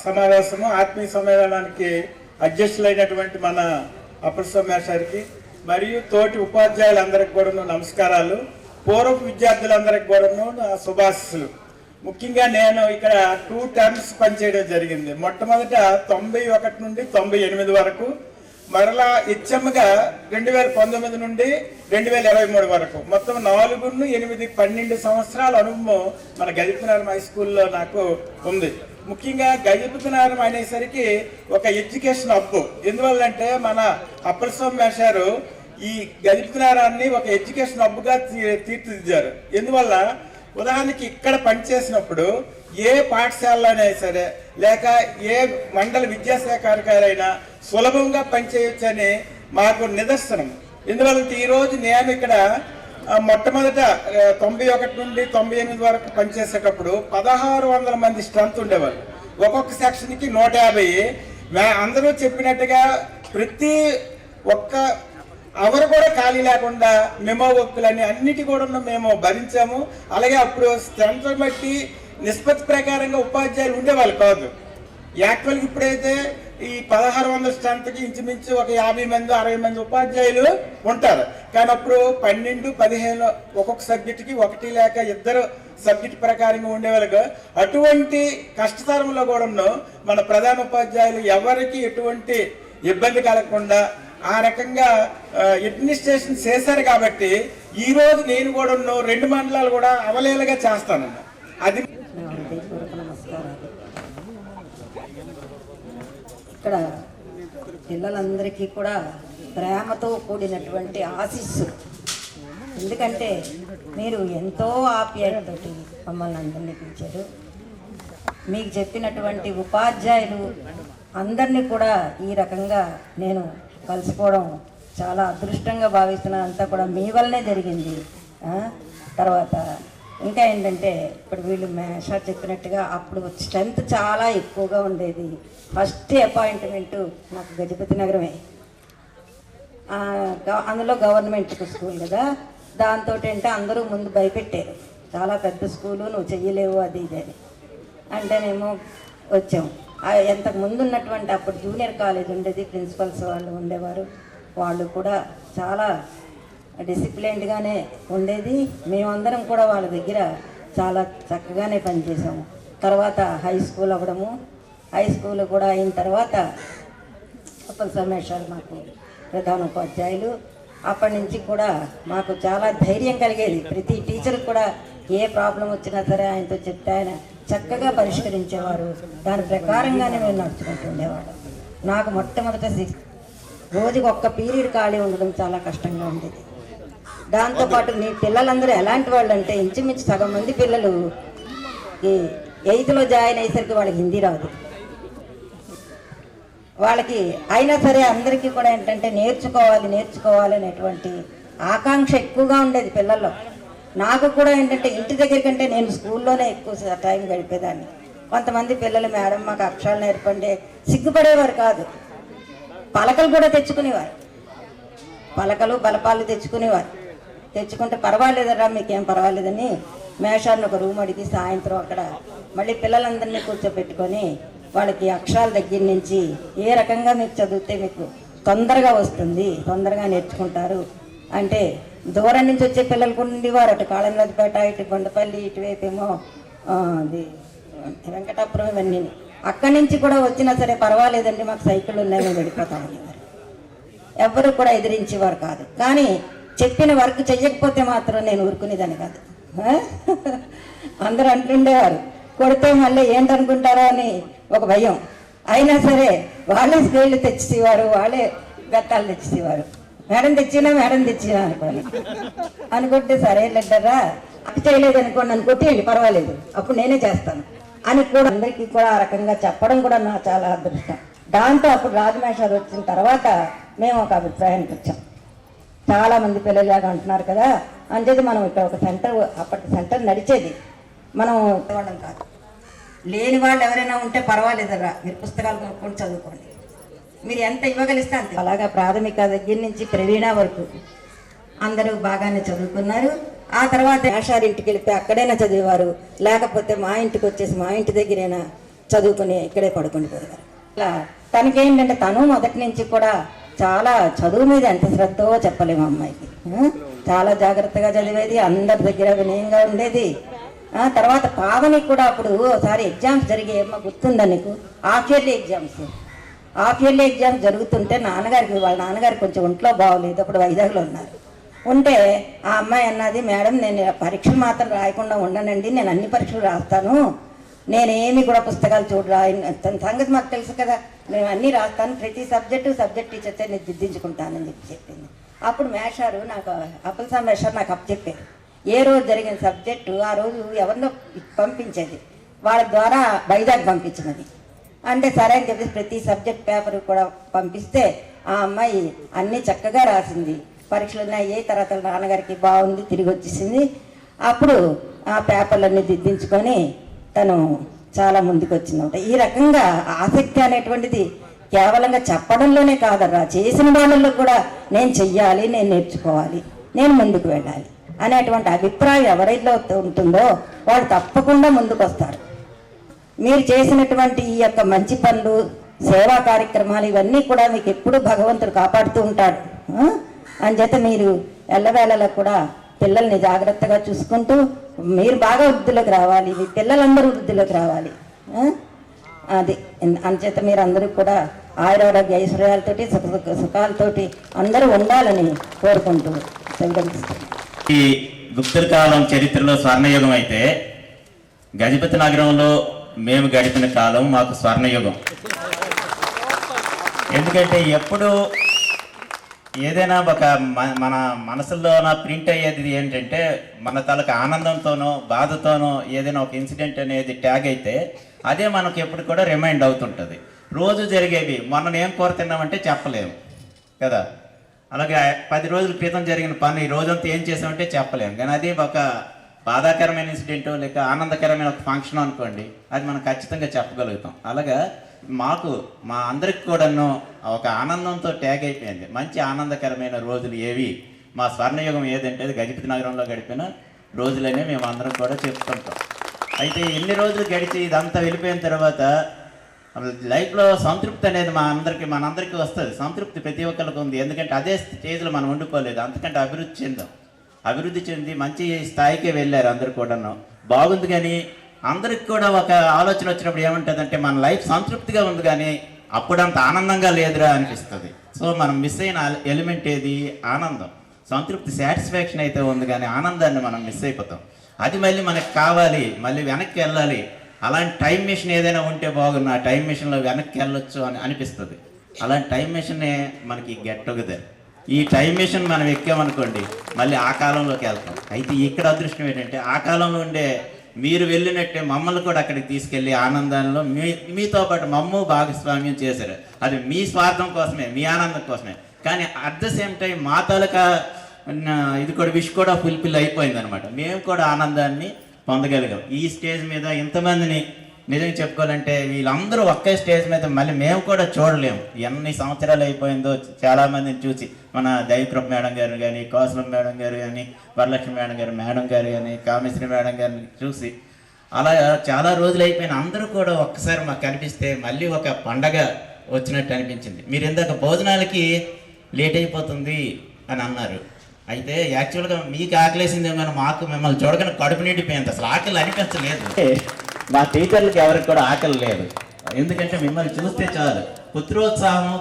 సమావేశము ఆత్మీయ సమ్మేళనానికి అధ్యక్షులైనటువంటి మన అప్పలస్వామి మేషారికి మరియు తోటి ఉపాధ్యాయులందరికీ కూడా నమస్కారాలు. పూర్వపు విద్యార్థులందరికీ కూడా శుభాశీస్సులు. ముఖ్యంగా నేను ఇక్కడ 2 టర్మ్స్ పనిచేయడం జరిగింది. మొట్టమొదట 91 నుండి 98 వరకు, మరలా హెచ్ఎంగా 2019 నుండి 2023 వరకు, మొత్తం 4, 8, 12 సంవత్సరాల అనుభవం మన గజపతినగరం హై స్కూల్లో నాకు ఉంది. ముఖ్యంగా గజపతినగరం అనేసరికి ఒక ఎడ్యుకేషన్ హబ్. ఎందువల్లంటే మన అప్పలస్వామి మేషారు ఈ గజపతినగరాన్ని ఒక ఎడ్యుకేషన్ హబ్గా తీర్చిదిద్దారు. ఎందువల్ల ఉదాహరణకి ఇక్కడ పనిచేసినప్పుడు ఏ పాఠశాలలోనే సరే లేక ఏ మండల విద్యాశాఖ అధికారైనా సులభంగా పనిచేయొచ్చని మాకు నిదర్శనం. ఎందువల్ల ఈరోజు నేను ఇక్కడ మొట్టమొదట 91 నుండి 98 వరకు పనిచేసేటప్పుడు 1600 మంది స్ట్రెంత్ ఉండేవారు. ఒక్కొక్క సెక్షన్కి 150. అందరూ చెప్పినట్టుగా ప్రతి ఒక్క అవరు కూడా ఖాళీ లేకుండా మెమో వర్కులని అన్నిటి కూడా మేము భరించాము. అలాగే అప్పుడు స్ట్రెంత్ బట్టి నిష్పత్తి ప్రకారంగా ఉపాధ్యాయులు ఉండేవాళ్ళు కాదు. యాక్చువల్గా ఇప్పుడైతే ఈ 1600 స్ట్రెంత్కి ఇంచుమించు ఒక 50 మంది 60 మంది ఉపాధ్యాయులు ఉంటారు. కానీ అప్పుడు 12, 15 ఒక్కొక్క సబ్జెక్టుకి 1 లేక 2 సబ్జెక్ట్ ప్రకారంగా ఉండేవాళ్ళుగా. అటువంటి కష్టతరంలో కూడా మన ప్రధాన ఉపాధ్యాయులు ఎవరికి ఎటువంటి ఇబ్బంది కలగకుండా ఆ రకంగా అడ్మినిస్ట్రేషన్ చేశారు. కాబట్టి ఈరోజు నేను కూడా 2 మండలాలు కూడా అవలేలుగా చేస్తాను. అది ఇక్కడ పిల్లలందరికీ కూడా ప్రేమతో కూడినటువంటి ఆశీస్సు. ఎందుకంటే మీరు ఎంతో ఆప్యాయతతోటి మమ్మల్ని అందరినీ పిలిచారు. మీకు చెప్పినటువంటి ఉపాధ్యాయులు అందరినీ కూడా ఈ రకంగా నేను కలుసుకోవడం చాలా అదృష్టంగా భావిస్తున్నాను. అంతా కూడా మీ వల్లనే జరిగింది. తర్వాత ఇంకా ఏంటంటే ఇప్పుడు వీళ్ళు మేషా చెప్పినట్టుగా అప్పుడు స్ట్రెంత్ చాలా ఎక్కువగా ఉండేది. ఫస్ట్ అపాయింట్మెంటు నాకు గజపతి నగరమే. అందులో గవర్నమెంట్ స్కూల్ కదా, దాంతో ఏంటంటే అందరూ ముందు భయపెట్టారు, చాలా పెద్ద స్కూలు నువ్వు చెయ్యలేవు అది ఇది అని. అంటేనేమో వచ్చాం. ఎంతకు ముందు ఉన్నటువంటి అప్పుడు జూనియర్ కాలేజ్ ఉండేది, ప్రిన్సిపల్స్ వాళ్ళు ఉండేవారు. వాళ్ళు కూడా చాలా డిసిప్లైన్డ్గానే ఉండేది. మేమందరం కూడా వాళ్ళ దగ్గర చాలా చక్కగానే పనిచేసాము. తర్వాత హై స్కూల్ అవ్వడము, హై స్కూల్ కూడా అయిన తర్వాత అప్పలస్వామి మేషారు మాకు ప్రధాన ఉపాధ్యాయులు. అప్పటి నుంచి కూడా మాకు చాలా ధైర్యం కలిగేది. ప్రతి టీచర్ కూడా ఏ ప్రాబ్లం వచ్చినా సరే ఆయనతో చెప్తే ఆయన చక్కగా పరిష్కరించేవారు. దాని ప్రకారంగానే మేము నడుచుకుంటూ ఉండేవాళ్ళం. నాకు మొట్టమొదట రోజుకి 1 పీరియడ్ ఖాళీ ఉండడం చాలా కష్టంగా ఉండేది. దాంతోపాటు మీ పిల్లలందరూ ఎలాంటి వాళ్ళు అంటే ఇంచుమించు సగం మంది పిల్లలు ఈ 8th జాయిన్ అయ్యేసరికి వాళ్ళకి హిందీ రాదు. వాళ్ళకి అయినా సరే అందరికీ కూడా ఏంటంటే నేర్చుకోవాలి అనేటువంటి ఆకాంక్ష ఎక్కువగా ఉండేది పిల్లల్లో. నాకు కూడా ఏంటంటే ఇంటి దగ్గర కంటే నేను స్కూల్లోనే ఎక్కువ టైం గడిపేదాన్ని. కొంతమంది పిల్లలు మేడం మాకు అక్షరాలు నేర్పండి సిగ్గుపడేవారు కాదు. పలకలు కూడా తెచ్చుకునేవారు, పలకలు బలపాలు తెచ్చుకుంటే పర్వాలేదరా మీకేం పర్వాలేదని మేషాన్ని ఒక రూమ్ అడిగి సాయంత్రం అక్కడ మళ్ళీ పిల్లలందరినీ కూర్చోపెట్టుకొని వాళ్ళకి అక్షరాల దగ్గర నుంచి ఏ రకంగా మీకు చదివితే మీకు తొందరగా వస్తుంది, తొందరగా నేర్చుకుంటారు అంటే దూరం నుంచి వచ్చే పిల్లలు కూడా ఉండేవారు. అటు కాళంరాజుపేట, ఇటు కొండపల్లి, ఇటువైపు ఏమో అది వెంకటాపురం, ఇవన్నీ. అక్కడి నుంచి కూడా వచ్చినా సరే పర్వాలేదండి మాకు సైకిల్ ఉన్నాయి మేము వెళ్ళిపోతామనేవారు. ఎవరు కూడా ఎదిరించేవారు కాదు. కానీ చెప్పిన వర్క్ చెయ్యకపోతే మాత్రం నేను ఊరుకునేదాన్ని కాదు. అందరూ అంటుండేవారు కొడితే మళ్ళీ ఏంటనుకుంటారో అని ఒక భయం. అయినా సరే వాళ్ళే స్కేళ్ళు తెచ్చేవారు, వాళ్ళే గట్టాలు తెచ్చేవారు. మేడం తెచ్చినా అనుకుంటే సరే లెడ్డరా అది చేయలేదు అనుకోండి, నన్ను కొట్టేయండి పర్వాలేదు అప్పుడు నేనే చేస్తాను అని కూడా అందరికీ కూడా ఆ రకంగా చెప్పడం కూడా నాకు చాలా అదృష్టం. దాంతో అప్పుడు రాజమేషాలు వచ్చిన తర్వాత మేము ఒక అభిప్రాయానికి వచ్చాం. చాలామంది పిల్లలాగా అంటున్నారు కదా, అంచేది మనం ఇక్కడ ఒక సెంటర్, అప్పటి సెంటర్ నడిచేది, మనం ఇవ్వడం కాదు. లేని వాళ్ళు ఎవరైనా ఉంటే పర్వాలేదరా మీరు పుస్తకాలు కొనుక్కొని చదువుకోండి, మీరు ఎంత ఇవ్వగలిస్తే అంతే. అలాగా ప్రాథమిక దగ్గర నుంచి ప్రవీణ వరకు అందరూ బాగానే చదువుకున్నారు. ఆ తర్వాత మేషారింటికి వెళితే అక్కడైనా చదివేవారు, లేకపోతే మా ఇంటికి వచ్చేసి మా ఇంటి దగ్గరైనా చదువుకుని ఇక్కడే పడుకుని పోయేవారు. ఇలా తనకేంటంటే తను మొదటి నుంచి కూడా చాలా చదువు మీద ఎంత శ్రద్ధో చెప్పలేము అమ్మాయికి. చాలా జాగ్రత్తగా చదివేది, అందరి దగ్గర వినయంగా ఉండేది. తర్వాత పావని కూడా అప్పుడు ఒకసారి ఎగ్జామ్స్ జరిగేయమ్మా, గుర్తుందా నీకు? హాఫ్ ఇయర్లీ ఎగ్జామ్స్ జరుగుతుంటే వాళ్ళ నాన్నగారికి కొంచెం ఒంట్లో బాగోలేదు, అప్పుడు వైజాగ్లో ఉన్నారు. ఉంటే ఆ అమ్మాయి అన్నది, మేడం నేను పరీక్షలు మాత్రం రాయకుండా ఉండనండి, నేను అన్ని పరీక్షలు రాస్తాను, నేనేమి కూడా పుస్తకాలు తన సంగతి మాకు తెలుసు కదా, నేను అన్నీ రాస్తాను, ప్రతి సబ్జెక్ట్ టీచర్సే నేను దిద్దించుకుంటానని చెప్పింది. అప్పుడు మేషారు నాకు అప్పలసా మేషారు నాకు చెప్పారు, ఏ రోజు జరిగిన సబ్జెక్టు ఆ రోజు ఎవరినో పంపించేది, వాళ్ళ ద్వారా వైజాగ్ పంపించినది. అంటే సరే అని చెప్పేసి ప్రతి సబ్జెక్ట్ పేపర్ కూడా పంపిస్తే ఆ అమ్మాయి అన్నీ చక్కగా రాసింది. పరీక్షలు అయ్యాయి, తర్వాత నాన్నగారికి బాగుంది, తిరిగి వచ్చేసింది. అప్పుడు ఆ పేపర్లన్నీ దిద్దించుకొని తను చాలా ముందుకు వచ్చిందన్నమాట. ఈ రకంగా ఆసక్తి అనేటువంటిది కేవలంగా చెప్పడంలోనే కాదరా, చేసిన వాళ్ళల్లో కూడా నేను చెయ్యాలి, నేను నేర్చుకోవాలి, నేను ముందుకు వెళ్ళాలి అనేటువంటి అభిప్రాయం ఎవరిలో ఉంటుందో వాళ్ళు తప్పకుండా ముందుకు వస్తారు. మీరు చేసినటువంటి ఈ యొక్క మంచి పనులు, సేవా కార్యక్రమాలు ఇవన్నీ కూడా మీకు ఎప్పుడూ భగవంతుడు కాపాడుతూ ఉంటాడు. అంచేత మీరు ఎల్లవేళలా కూడా పిల్లల్ని జాగ్రత్తగా చూసుకుంటూ మీరు బాగా వృద్ధిలోకి రావాలి, మీ పిల్లలందరూ వృద్ధిలోకి రావాలి. అది అంచేత మీరు అందరూ కూడా ఆయురారోగ్య ఐశ్వర్యాలతోటి సుఖాలతోటి అందరూ ఉండాలని కోరుకుంటూ సంకల్పిస్తున్నాను. ఈ గుప్తుల కాలం చరిత్రలో స్వర్ణయుగం అయితే గజపతి నగరంలో మేము గడిపిన కాలం మాకు స్వర్ణయుగం. ఎందుకంటే ఎప్పుడు ఏదైనా ఒక మన మనసులోన ప్రింట్ అయ్యేది ఏంటంటే మన తలకు ఆనందంతోనో బాధతోనో ఏదైనా ఒక ఇన్సిడెంట్ అనేది ట్యాగ్ అయితే అదే మనకు ఎప్పుడు కూడా రిమైండ్ అవుతుంటుంది. రోజు జరిగేవి మొన్న ఏం కూర తిన్నామంటే చెప్పలేము కదా, అలాగే 10 రోజుల క్రితం జరిగిన పని ఈ రోజంతా ఏం చేసామంటే చెప్పలేము. కానీ అది ఒక బాధాకరమైన ఇన్సిడెంట్ లేక ఆనందకరమైన ఒక ఫంక్షన్ అనుకోండి, అది మనం ఖచ్చితంగా చెప్పగలుగుతాం. అలాగా మా అందరికి కూడాను ఒక ఆనందంతో ట్యాగ్ అయిపోయింది. మంచి ఆనందకరమైన రోజులు ఏవి, మా స్వర్ణయుగం ఏదంటే అది గజపతి నగరంలో గడిపిన రోజులనే మేము అందరం కూడా చెప్పుకుంటాం. అయితే ఎన్ని రోజులు గడిచి ఇదంతా వెళ్ళిపోయిన తర్వాత లైఫ్లో సంతృప్తి అనేది మనందరికీ వస్తుంది. సంతృప్తి ప్రతి ఒక్కరికి ఉంది. ఎందుకంటే అదే స్టేజ్లో మనం ఉండిపోలేదు, అంతకంటే అభివృద్ధి చెంది మంచి స్థాయికే వెళ్ళారు అందరు కూడాను. బాగుంది. కానీ అందరికి కూడా ఒక ఆలోచన వచ్చినప్పుడు ఏముంటుందంటే మన లైఫ్ సంతృప్తిగా ఉంది కానీ అప్పుడంత ఆనందంగా లేదురా అనిపిస్తుంది. సో మనం మిస్ అయిన ఎలిమెంట్ ఏది? ఆనందం. సంతృప్తి, సాటిస్ఫాక్షన్ అయితే ఉంది కానీ ఆనందాన్ని మనం మిస్ అయిపోతాం. అది మళ్ళీ మనకు కావాలి, మళ్ళీ వెనక్కి వెళ్ళాలి. అలాంటి టైం మిషన్ ఏదైనా ఉంటే బాగుంది, ఆ టైం మిషన్లో వెనక్కి వెళ్ళొచ్చు అని అనిపిస్తుంది. అలాంటి టైం మిషన్నే మనకి గెట్ టుగెదర్. ఈ టైం మిషన్ మనం ఎక్కామనుకోండి మళ్ళీ ఆ కాలంలోకి వెళ్తాం. అయితే ఇక్కడ అదృష్టం ఏంటంటే ఆ కాలంలో ఉండే మీరు వెళ్ళినట్టే మమ్మల్ని కూడా అక్కడికి తీసుకెళ్ళి ఆనందంలో మీతో పాటు మమ్మ భాగస్వామ్యం చేశారు. అది మీ స్వార్థం కోసమే, మీ ఆనందం కోసమే. కానీ అట్ ద సేమ్ టైం మా తాలూకా ఇది కూడా విష్ కూడా ఫుల్ఫిల్ అయిపోయింది అనమాట. మేము కూడా ఆనందాన్ని పొందగలిగాం. ఈ స్టేజ్ మీద ఇంతమందిని నిజంగా చెప్పుకోవాలంటే వీళ్ళందరూ ఒకే స్టేజ్ మీద మళ్ళీ మేము కూడా చూడలేము. ఎన్ని సంవత్సరాలు అయిపోయిందో చాలామందిని చూసి, మన దైవకృప మేడం గారు కానీ, కోసలం మేడం గారు కానీ, వరలక్ష్మి మేడం గారు కానీ, కామేశ్వరి మేడం గారిని చూసి అలా చాలా రోజులు అయిపోయిన అందరూ కూడా ఒక్కసారి మాకు కనిపిస్తే మళ్ళీ ఒక పండగ వచ్చినట్టు అనిపించింది. మీరు ఇందాక భోజనాలకి లేట్ అయిపోతుంది అని అన్నారు. అయితే యాక్చువల్గా మీకు ఆకలేసిందేమో కానీ మాకు మిమ్మల్ని చూడగానే కడుపు నిండిపోయింది. అసలు ఆకలి అనిపించలేదు. మా టీచర్లకి ఎవరికి కూడా ఆకలి లేదు. ఎందుకంటే మిమ్మల్ని చూస్తే చాలు పుత్రోత్సాహం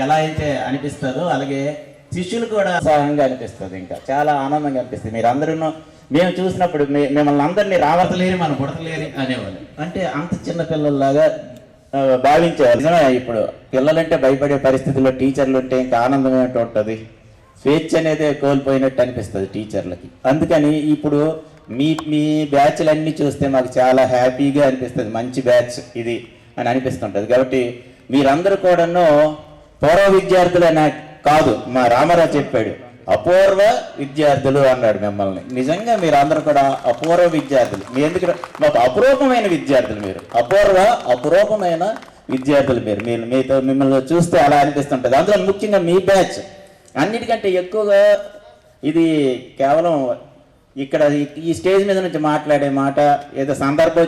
ఎలా అయితే అనిపిస్తుందో అలాగే శిష్యులు కూడా ఉత్సాహంగా అనిపిస్తుంది. ఇంకా చాలా ఆనందంగా అనిపిస్తుంది. మీరందరూ మేము చూసినప్పుడు మిమ్మల్ని అందరినీ రావతలేని మనం పుడతలేని అనేవాళ్ళు. అంటే అంత చిన్న పిల్లల్లాగా భావించేవాళ్ళు. నిజమే, ఇప్పుడు పిల్లలంటే భయపడే పరిస్థితుల్లో టీచర్లు ఉంటే ఇంకా ఆనందం ఏమిటి ఉంటుంది, స్వేచ్ఛ అనేది కోల్పోయినట్టు అనిపిస్తుంది టీచర్లకి. అందుకని ఇప్పుడు మీ బ్యాచ్లన్నీ చూస్తే మాకు చాలా హ్యాపీగా అనిపిస్తుంది. మంచి బ్యాచ్ ఇది అని అనిపిస్తుంటుంది. కాబట్టి మీరందరూ కూడాను పూర్వ విద్యార్థులు అనే కాదు, మా రామారావు చెప్పాడు అపూర్వ విద్యార్థులు అన్నాడు మిమ్మల్ని. నిజంగా మీరు అందరూ కూడా అపూర్వ విద్యార్థులు. మీ ఎందుకు మాకు అపురూపమైన విద్యార్థులు మీరు, అపురూపమైన విద్యార్థులు మీరు. మీతో మిమ్మల్ని చూస్తే అలా అనిపిస్తుంటుంది. అందులో ముఖ్యంగా మీ బ్యాచ్ అన్నిటికంటే ఎక్కువగా ఇది కేవలం ఇక్కడ ఈ స్టేజ్ మీద నుంచి మాట్లాడే మాట ఏదో సందర్భం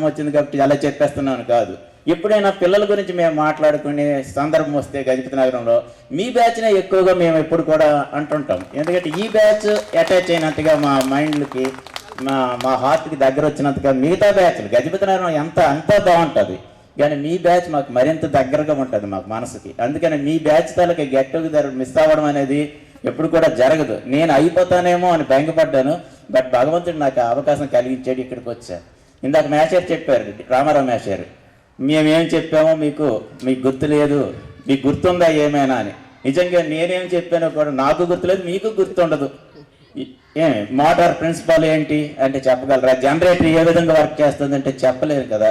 వచ్చింది కాబట్టి అలా చెప్పేస్తున్నాను కాదు. ఎప్పుడైనా పిల్లల గురించి మేము మాట్లాడుకునే సందర్భం వస్తే గజపతి నగరంలో మీ బ్యాచ్నే ఎక్కువగా మేము ఎప్పుడు కూడా అంటుంటాం. ఎందుకంటే ఈ బ్యాచ్ అటాచ్ అయినంతగా మా మైండ్లకి మా హార్ట్కి దగ్గర వచ్చినంతగా మిగతా బ్యాచ్లు గజపతి నగరం అంతా బాగుంటుంది, కానీ మీ బ్యాచ్ మాకు మరింత దగ్గరగా ఉంటుంది మాకు మనసుకి. అందుకని మీ బ్యాచ్ తాలూకా గెట్ టుగెదర్ మిస్ అవ్వడం అనేది ఎప్పుడు కూడా జరగదు. నేను అయిపోతానేమో అని భయంపడ్డాను, బట్ భగవంతుడు నాకు అవకాశం కలిగించాడు, ఇక్కడికి వచ్చాను. ఇందాక మేషర్ చెప్పారు, రామారావు మేషర్, మేమేం చెప్పామో మీకు గుర్తులేదు, మీకు గుర్తుందా ఏమైనా అని. నిజంగా నేనేం చెప్పానో కూడా నాకు గుర్తులేదు, మీకు గుర్తుండదు. మోటార్ ప్రిన్సిపల్ ఏంటి అంటే చెప్పగలరా? జనరేటర్ ఏ విధంగా వర్క్ చేస్తుందంటే చెప్పలేరు కదా,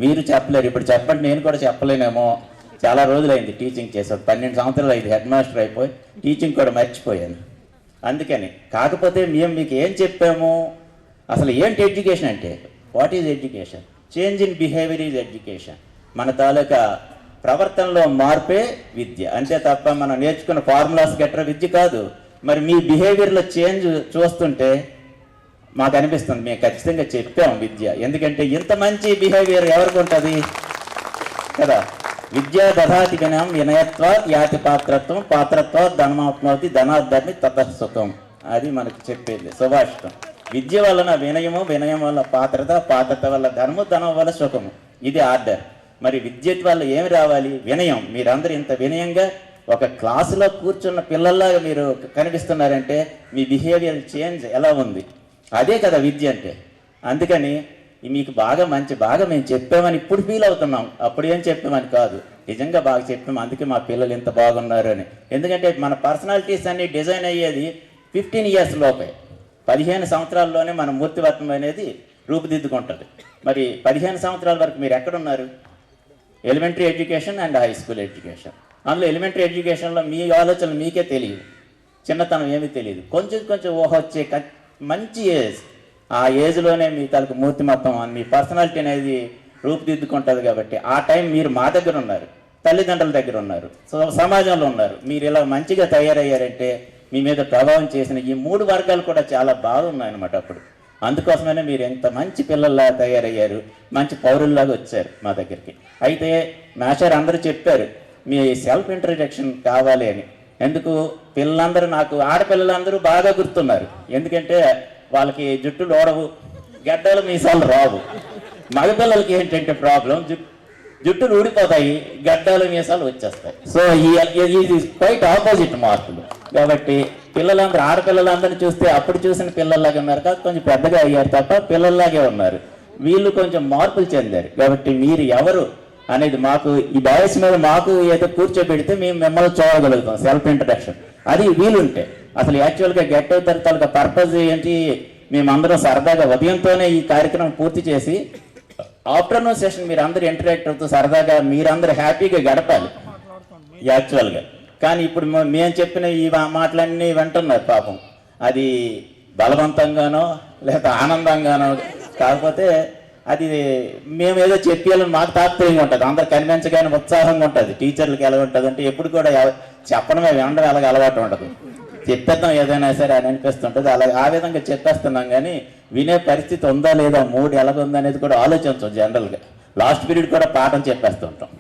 మీరు చెప్పలేరు. ఇప్పుడు చెప్పండి, నేను కూడా చెప్పలేనేమో. చాలా రోజులైంది టీచింగ్ చేసాను, 12 సంవత్సరాలు అయింది హెడ్ మాస్టర్ అయిపోయి, టీచింగ్ కూడా మర్చిపోయాను. అందుకని కాకపోతే మేము మీకు ఏం చెప్పాము, అసలు ఏంటి ఎడ్యుకేషన్ అంటే, what is education? Change in behaviour is education. మన తాలూకా ప్రవర్తనలో మార్పే విద్య, అంతే తప్ప మనం నేర్చుకున్న ఫార్ములాస్ గట్రా విద్య కాదు. మరి మీ బిహేవియర్లో చేంజ్ చూస్తుంటే మాకు అనిపిస్తుంది మేము ఖచ్చితంగా చెప్పాము విద్య. ఎందుకంటే ఇంత మంచి బిహేవియర్ ఎవరికి ఉంటుంది కదా. విద్యా దధాతి వినయం వినయత్వ యాతి పాత్రత్వ ధనమాప్నోతి ధనార్ధర్మి తతసుఖం. అది మనకు చెప్పేది సుభాషితం. విద్య వలన వినయము, వినయం వల్ల పాత్రత వల్ల ధనము, ధనం వల్ల సుఖము. ఇది ఆర్డర్. మరి విద్య వల్ల ఏమి రావాలి? వినయం. మీరందరూ ఇంత వినయంగా ఒక క్లాసులో కూర్చున్న పిల్లల్లాగా మీరు కనిపిస్తున్నారంటే మీ బిహేవియర్ చేంజ్ ఎలా ఉంది? అదే కదా విద్య అంటే. అందుకని మీకు బాగా మేము చెప్పామని ఇప్పుడు ఫీల్ అవుతున్నాం, అప్పుడు ఏం చెప్పామని కాదు, నిజంగా బాగా చెప్పాము. అందుకే మా పిల్లలు ఇంత బాగున్నారు అని. ఎందుకంటే మన పర్సనాలిటీస్ అన్ని డిజైన్ అయ్యేది 15 ఇయర్స్ లోపే. 15 సంవత్సరాల్లోనే మన మూర్తివర్తం అనేది రూపుదిద్దుకుంటుంది. మరి 15 సంవత్సరాల వరకు మీరు ఎక్కడున్నారు? Elementary education and high school education. అందులో ఎలిమెంటరీ ఎడ్యుకేషన్లో మీ ఆలోచనలు మీకే తెలియదు, చిన్నతనం ఏమీ తెలియదు. కొంచెం ఊహ వచ్చే మంచి ఏజ్, ఆ ఏజ్లోనే మీ తలకు మూర్తిమత్వం మీ పర్సనాలిటీ అనేది రూపుదిద్దుకుంటుంది. కాబట్టి ఆ టైం మీరు మా దగ్గర ఉన్నారు, తల్లిదండ్రుల దగ్గర ఉన్నారు, సమాజంలో ఉన్నారు. మీరు ఇలా మంచిగా తయారయ్యారంటే మీ మీద ప్రభావం చేసిన ఈ 3 వర్గాలు కూడా చాలా బాగున్నాయన్నమాట అప్పుడు. అందుకోసమైనా మీరు ఎంత మంచి పిల్లల్లా తయారయ్యారు, మంచి పౌరుల్లాగా వచ్చారు మా దగ్గరికి. అయితే మేషర్ అందరూ చెప్పారు మీ సెల్ఫ్ ఇంట్రడక్షన్ కావాలి అని. ఎందుకు? పిల్లలందరూ నాకు ఆడపిల్లలందరూ బాగా గుర్తున్నారు. ఎందుకంటే వాళ్ళకి జుట్టులు ఓడవు, గడ్డలు మీసాలు రావు. మగపిల్లలకి ఏంటంటే ప్రాబ్లం, జుట్టులు ఊడిపోతాయి, గడ్డలు మీసాలు వచ్చేస్తాయి. సో ఇది క్వైట్ ఆపోజిట్ మార్పులు. కాబట్టి పిల్లలందరూ ఆడపిల్లలందరినీ చూస్తే అప్పుడు చూసిన పిల్లల్లాగే ఉన్నారు కాదు, కొంచెం పెద్దగా అయ్యారు తప్ప పిల్లల్లాగే ఉన్నారు. వీళ్ళు కొంచెం మార్పులు చెందారు. కాబట్టి మీరు ఎవరు అనేది మాకు ఈ బాయ్స్ మీద మాకు ఏదో కూర్చోబెడితే మేము మిమ్మల్ని చూడగలుగుతాం. సెల్ఫ్ ఇంట్రడక్షన్ అది వీలుంటే. అసలు యాక్చువల్గా గెట్ అవుతారు తాలూకా పర్పస్ ఏంటి? మేమందరం సరదాగా ఉదయంతోనే ఈ కార్యక్రమం పూర్తి చేసి ఆఫ్టర్నూన్ సెషన్ మీరు అందరూ ఇంటరాక్ట్ అవుతూ సరదాగా మీరందరూ హ్యాపీగా గడపాలి యాక్చువల్గా. కానీ ఇప్పుడు మేము చెప్పిన ఈ మాటలన్నీ వింటున్నారు పాపం. అది బలవంతంగానో లేదా ఆనందంగానో కాకపోతే అది మేము ఏదో చెప్పాలని మాకు తాత్పర్యంగా ఉంటుంది. అందరు కనిపించగానే ఉత్సాహంగా ఉంటుంది. టీచర్లకి ఎలా ఉంటుంది అంటే ఎప్పుడు కూడా చెప్పడమే వినడం అలాగే అలవాటు ఉండదు. చెప్పేద్దాం ఏదైనా సరే అని అనిపిస్తుంటుంది. అలాగే ఆ విధంగా చెప్పేస్తున్నాం, కానీ వినే పరిస్థితి ఉందా లేదా, మూడు ఎలాగుందా అనేది కూడా ఆలోచించాం. జనరల్గా లాస్ట్ పీరియడ్ కూడా పాఠం చెప్పేస్తుంటాం.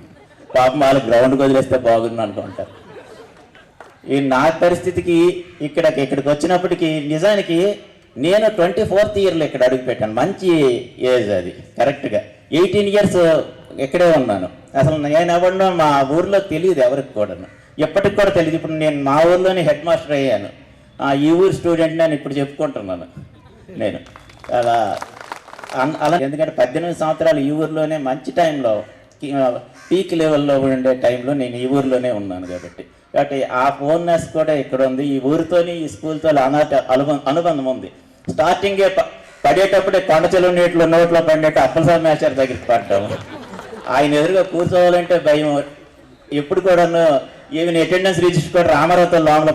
పాపం వాళ్ళు గ్రౌండ్కి వదిలేస్తే బాగుంది అనుకుంటారు. ఈ నా పరిస్థితికి ఇక్కడికి వచ్చినప్పటికీ నిజానికి నేను 24th ఇయర్లో ఇక్కడ అడుగుపెట్టాను. మంచి ఏజ్ అది కరెక్ట్గా. 18 ఇయర్స్ ఇక్కడే ఉన్నాను. అసలు నేను ఎవరినో మా ఊర్లో తెలియదు ఎవరికి కూడా, ఎప్పటికి కూడా తెలియదు. ఇప్పుడు నేను మా ఊర్లోనే హెడ్ మాస్టర్ అయ్యాను. ఈ ఊరు స్టూడెంట్ నేను ఇప్పుడు చెప్పుకుంటున్నాను నేను అలా. ఎందుకంటే 18 సంవత్సరాలు ఈ ఊర్లోనే మంచి టైంలో పీక్ లెవెల్లో ఉండే టైంలో నేను ఈ ఊర్లోనే ఉన్నాను. కాబట్టి ఆ ఫోన్నెస్ కూడా ఇక్కడ ఉంది. ఈ ఊరితోని ఈ స్కూల్తో అనుబంధం ఉంది. స్టార్టింగే పడేటప్పుడే కొండ చెరువు నీటిలో నోట్లో పడినట్టు అప్పలసారి మేస్టర్ దగ్గరికి పడ్డాము. ఆయన ఎదురుగా కూర్చోవాలంటే భయం. ఎప్పుడు కూడాను ఈవెన్ అటెండెన్స్ రిజిస్టర్ కూడా రామారావుతో లోపల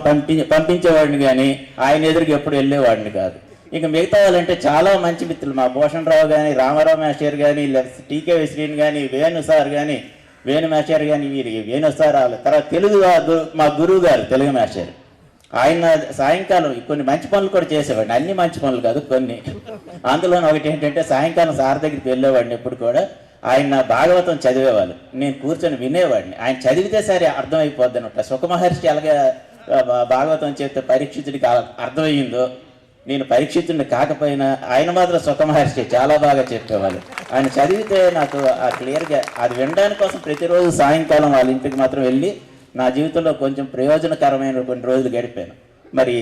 పంపించేవాడిని, కానీ ఆయన ఎదురుగా ఎప్పుడు వెళ్ళేవాడిని కాదు. ఇక మిగతా వాళ్ళంటే చాలా మంచి మిత్రులు. మా భూషణ్ రావు కానీ, రామారావు మాస్టర్ కానీ, టీకే శ్రీని కానీ, వేణు సార్ కానీ, వేణు మాస్టర్ కానీ, వీరు వేణు సార్. తర్వాత తెలుగు మా గురువు గారు తెలుగు మాస్టర్, ఆయన సాయంకాలం కొన్ని మంచి పనులు కూడా చేసేవాడిని, అన్ని మంచి పనులు కాదు కొన్ని. అందులో ఒకటి ఏంటంటే సాయంకాలం సార్ దగ్గరికి వెళ్ళేవాడిని ఎప్పుడు కూడా. ఆయన భాగవతం చదివేవాళ్ళు, నేను కూర్చొని వినేవాడిని. ఆయన చదివితే సరే అర్థమైపోద్ది అనమాట. సుఖమహర్షి ఎలాగే భాగవతం చెప్తే పరీక్షితుడికి అర్థమయ్యిందో, నేను పరీక్షితుడిని కాకపోయినా ఆయన మాత్రం సుఖమహర్షి చాలా బాగా చెప్పేవాళ్ళు. ఆయన చదివితే నాకు క్లియర్గా అది వినడానికి కోసం ప్రతిరోజు సాయంకాలం వాళ్ళ ఇంటికి మాత్రం వెళ్ళి నా జీవితంలో కొంచెం ప్రయోజనకరమైన కొన్ని రోజులు గడిపాను. మరి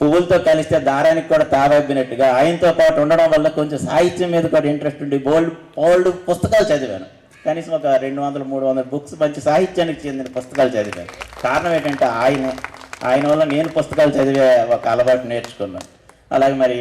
పువ్వులతో కలిస్తే దారానికి కూడా తావెబ్బినట్టుగా ఆయనతో పాటు ఉండడం వల్ల కొంచెం సాహిత్యం మీద కూడా ఇంట్రెస్ట్ ఉండి బోల్డ్ పుస్తకాలు చదివాను. కనీసం ఒక 200-300 బుక్స్ మంచి సాహిత్యానికి చెందిన పుస్తకాలు చదివాను. కారణం ఏంటంటే ఆయన వల్ల నేను పుస్తకాలు చదివే ఒక అలవాటు నేర్చుకున్నాను. అలాగే మరి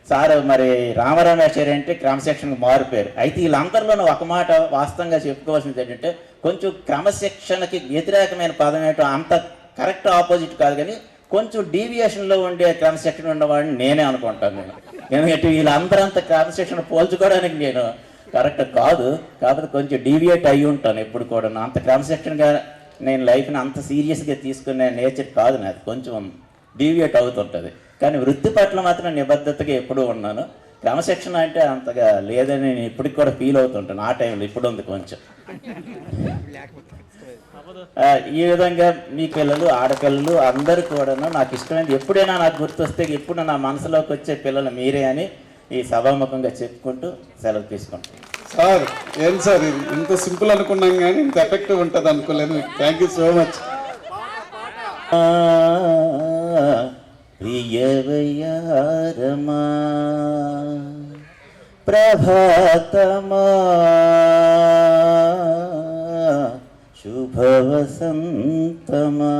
సార్ మరి రామరామేశ్వరి అంటే క్రమశిక్షణకు మారిపోయారు. అయితే వీళ్ళందరిలోనూ ఒక మాట వాస్తవంగా చెప్పుకోవాల్సింది ఏంటంటే, కొంచెం క్రమశిక్షణకి వ్యతిరేకమైన పదం ఏంటో అంత కరెక్ట్ ఆపోజిట్ కాదు, కానీ కొంచెం డీవియేషన్లో ఉండే క్రమశిక్షణ ఉన్నవాడిని నేనే అనుకుంటాను నేను. ఎందుకంటే వీళ్ళందరంత క్రమశిక్షణ పోల్చుకోవడానికి నేను కరెక్ట్ కాదు, కాకపోతే కొంచెం డీవియేట్ అయ్యి ఉంటాను ఎప్పుడు కూడా. అంత క్రమశిక్షణగా నేను లైఫ్ని అంత సీరియస్గా తీసుకునే నేచర్ కాదు నాది, కొంచెం డీవియేట్ అవుతుంటుంది. కానీ వృత్తి పట్ల మాత్రం నిబద్ధతగా ఎప్పుడూ ఉన్నాను. క్రమశిక్షణ అంటే అంతగా లేదని నేను ఇప్పటికి కూడా ఫీల్ అవుతుంటాను. ఆ టైంలో ఇప్పుడు ఉంది కొంచెం. ఈ విధంగా మీ పిల్లలు ఆడపిల్లలు అందరూ కూడాను నాకు ఇష్టమైనది ఎప్పుడైనా నాకు గుర్తొస్తే ఎప్పుడు నా మనసులోకి వచ్చే పిల్లలు మీరే అని ఈ సభాముఖంగా చెప్పుకుంటూ సెలవు తీసుకుంటాను. సార్ ఏం సార్ ఇది ఇంత సింపుల్ అనుకున్నాం కానీ ఇంత ఎఫెక్టివ్ ఉంటుంది అనుకోలేదు. Thank you so much. ప్రియవయారమా ప్రభాతమా శుభవసంతమా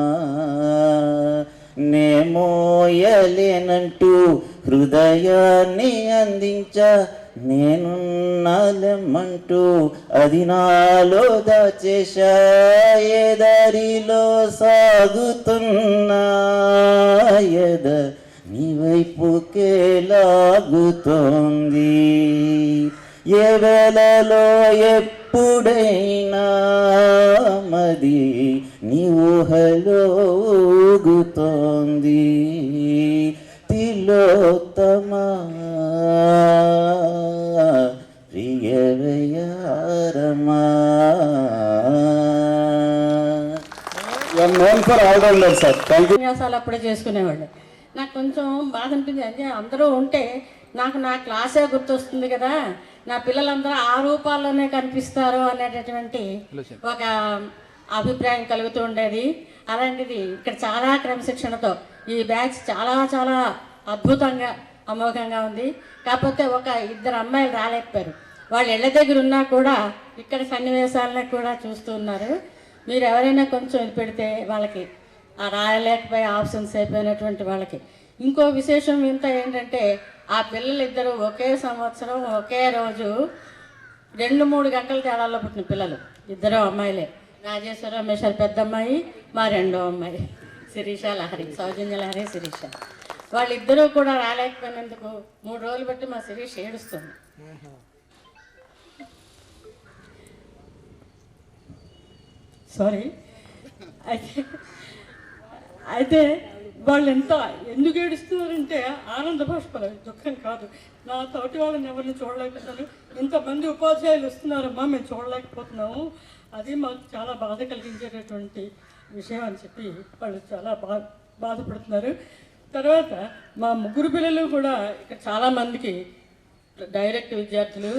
నేమోయలేనంటూ హృదయాన్ని అందించా, నేనున్నాలెమ్మంటూ అది నాలో దాచేశా, ఏ దారిలో సాగుతున్నా ఎద నీ వైపుకే లాగుతోంది, ఏ వేళలో ఎప్పుడైనా మది నీ ఊహలో ఊగుతోంది, తిలోత్తమా ప్రియవయారమా. Known for all rounder sir. Thank you. ఉపన్యాసాలు అప్పుడే చేసుకునేవాళ్ళు. నాకు కొంచెం బాధ అనిపించింది. అంటే అందరూ ఉంటే నాకు నా క్లాసే గుర్తొస్తుంది కదా, నా పిల్లలందరూ ఆ రూపాల్లోనే కనిపిస్తారు అనేటటువంటి ఒక అభిప్రాయం కలుగుతూ ఉండేది. అలాంటిది ఇక్కడ చాలా క్రమశిక్షణతో ఈ బ్యాచ్ చాలా చాలా అద్భుతంగా అమోఘంగా ఉంది. కాకపోతే ఒక 2 అమ్మాయిలు రాలేకపోయారు. వాళ్ళు ఇళ్ళ దగ్గర ఉన్నా కూడా ఇక్కడ సన్నివేశాలను కూడా చూస్తూ ఉన్నారు. మీరు ఎవరైనా కొంచెం ఇది పెడితే వాళ్ళకి ఆ రాయలేకపోయే ఆప్షన్స్ అయిపోయినటువంటి వాళ్ళకి. ఇంకో విశేషం ఇంత ఏంటంటే, ఆ పిల్లలిద్దరూ ఒకే సంవత్సరం ఒకే రోజు 2-3 గంటల తేడాల్లో పుట్టిన పిల్లలు, 2 అమ్మాయిలే. రాజేశ్వర రమేశ్వర్ పెద్ద అమ్మాయి, మా 2వ అమ్మాయి శిరీష లహరి, సౌజన్య లహరి శిరీష. వాళ్ళిద్దరూ కూడా రాలేకపోయినందుకు 3 రోజులు బట్టి మా శిరీష ఏడుస్తుంది. సారీ. అయితే వాళ్ళు ఎందుకు ఏడుస్తున్నారంటే ఆనంద బాష్పాలు, దుఃఖం కాదు. నా తోటి వాళ్ళని ఎవరిని చూడలేకపోతున్నాను, ఇంతమంది ఉపాధ్యాయులు వస్తున్నారమ్మా మేము చూడలేకపోతున్నాము, అది మాకు చాలా బాధ కలిగించేటటువంటి విషయం అని చెప్పి వాళ్ళు చాలా బాధపడుతున్నారు. తర్వాత మా 3 పిల్లలు కూడా ఇక్కడ చాలామందికి డైరెక్ట్ విద్యార్థులు.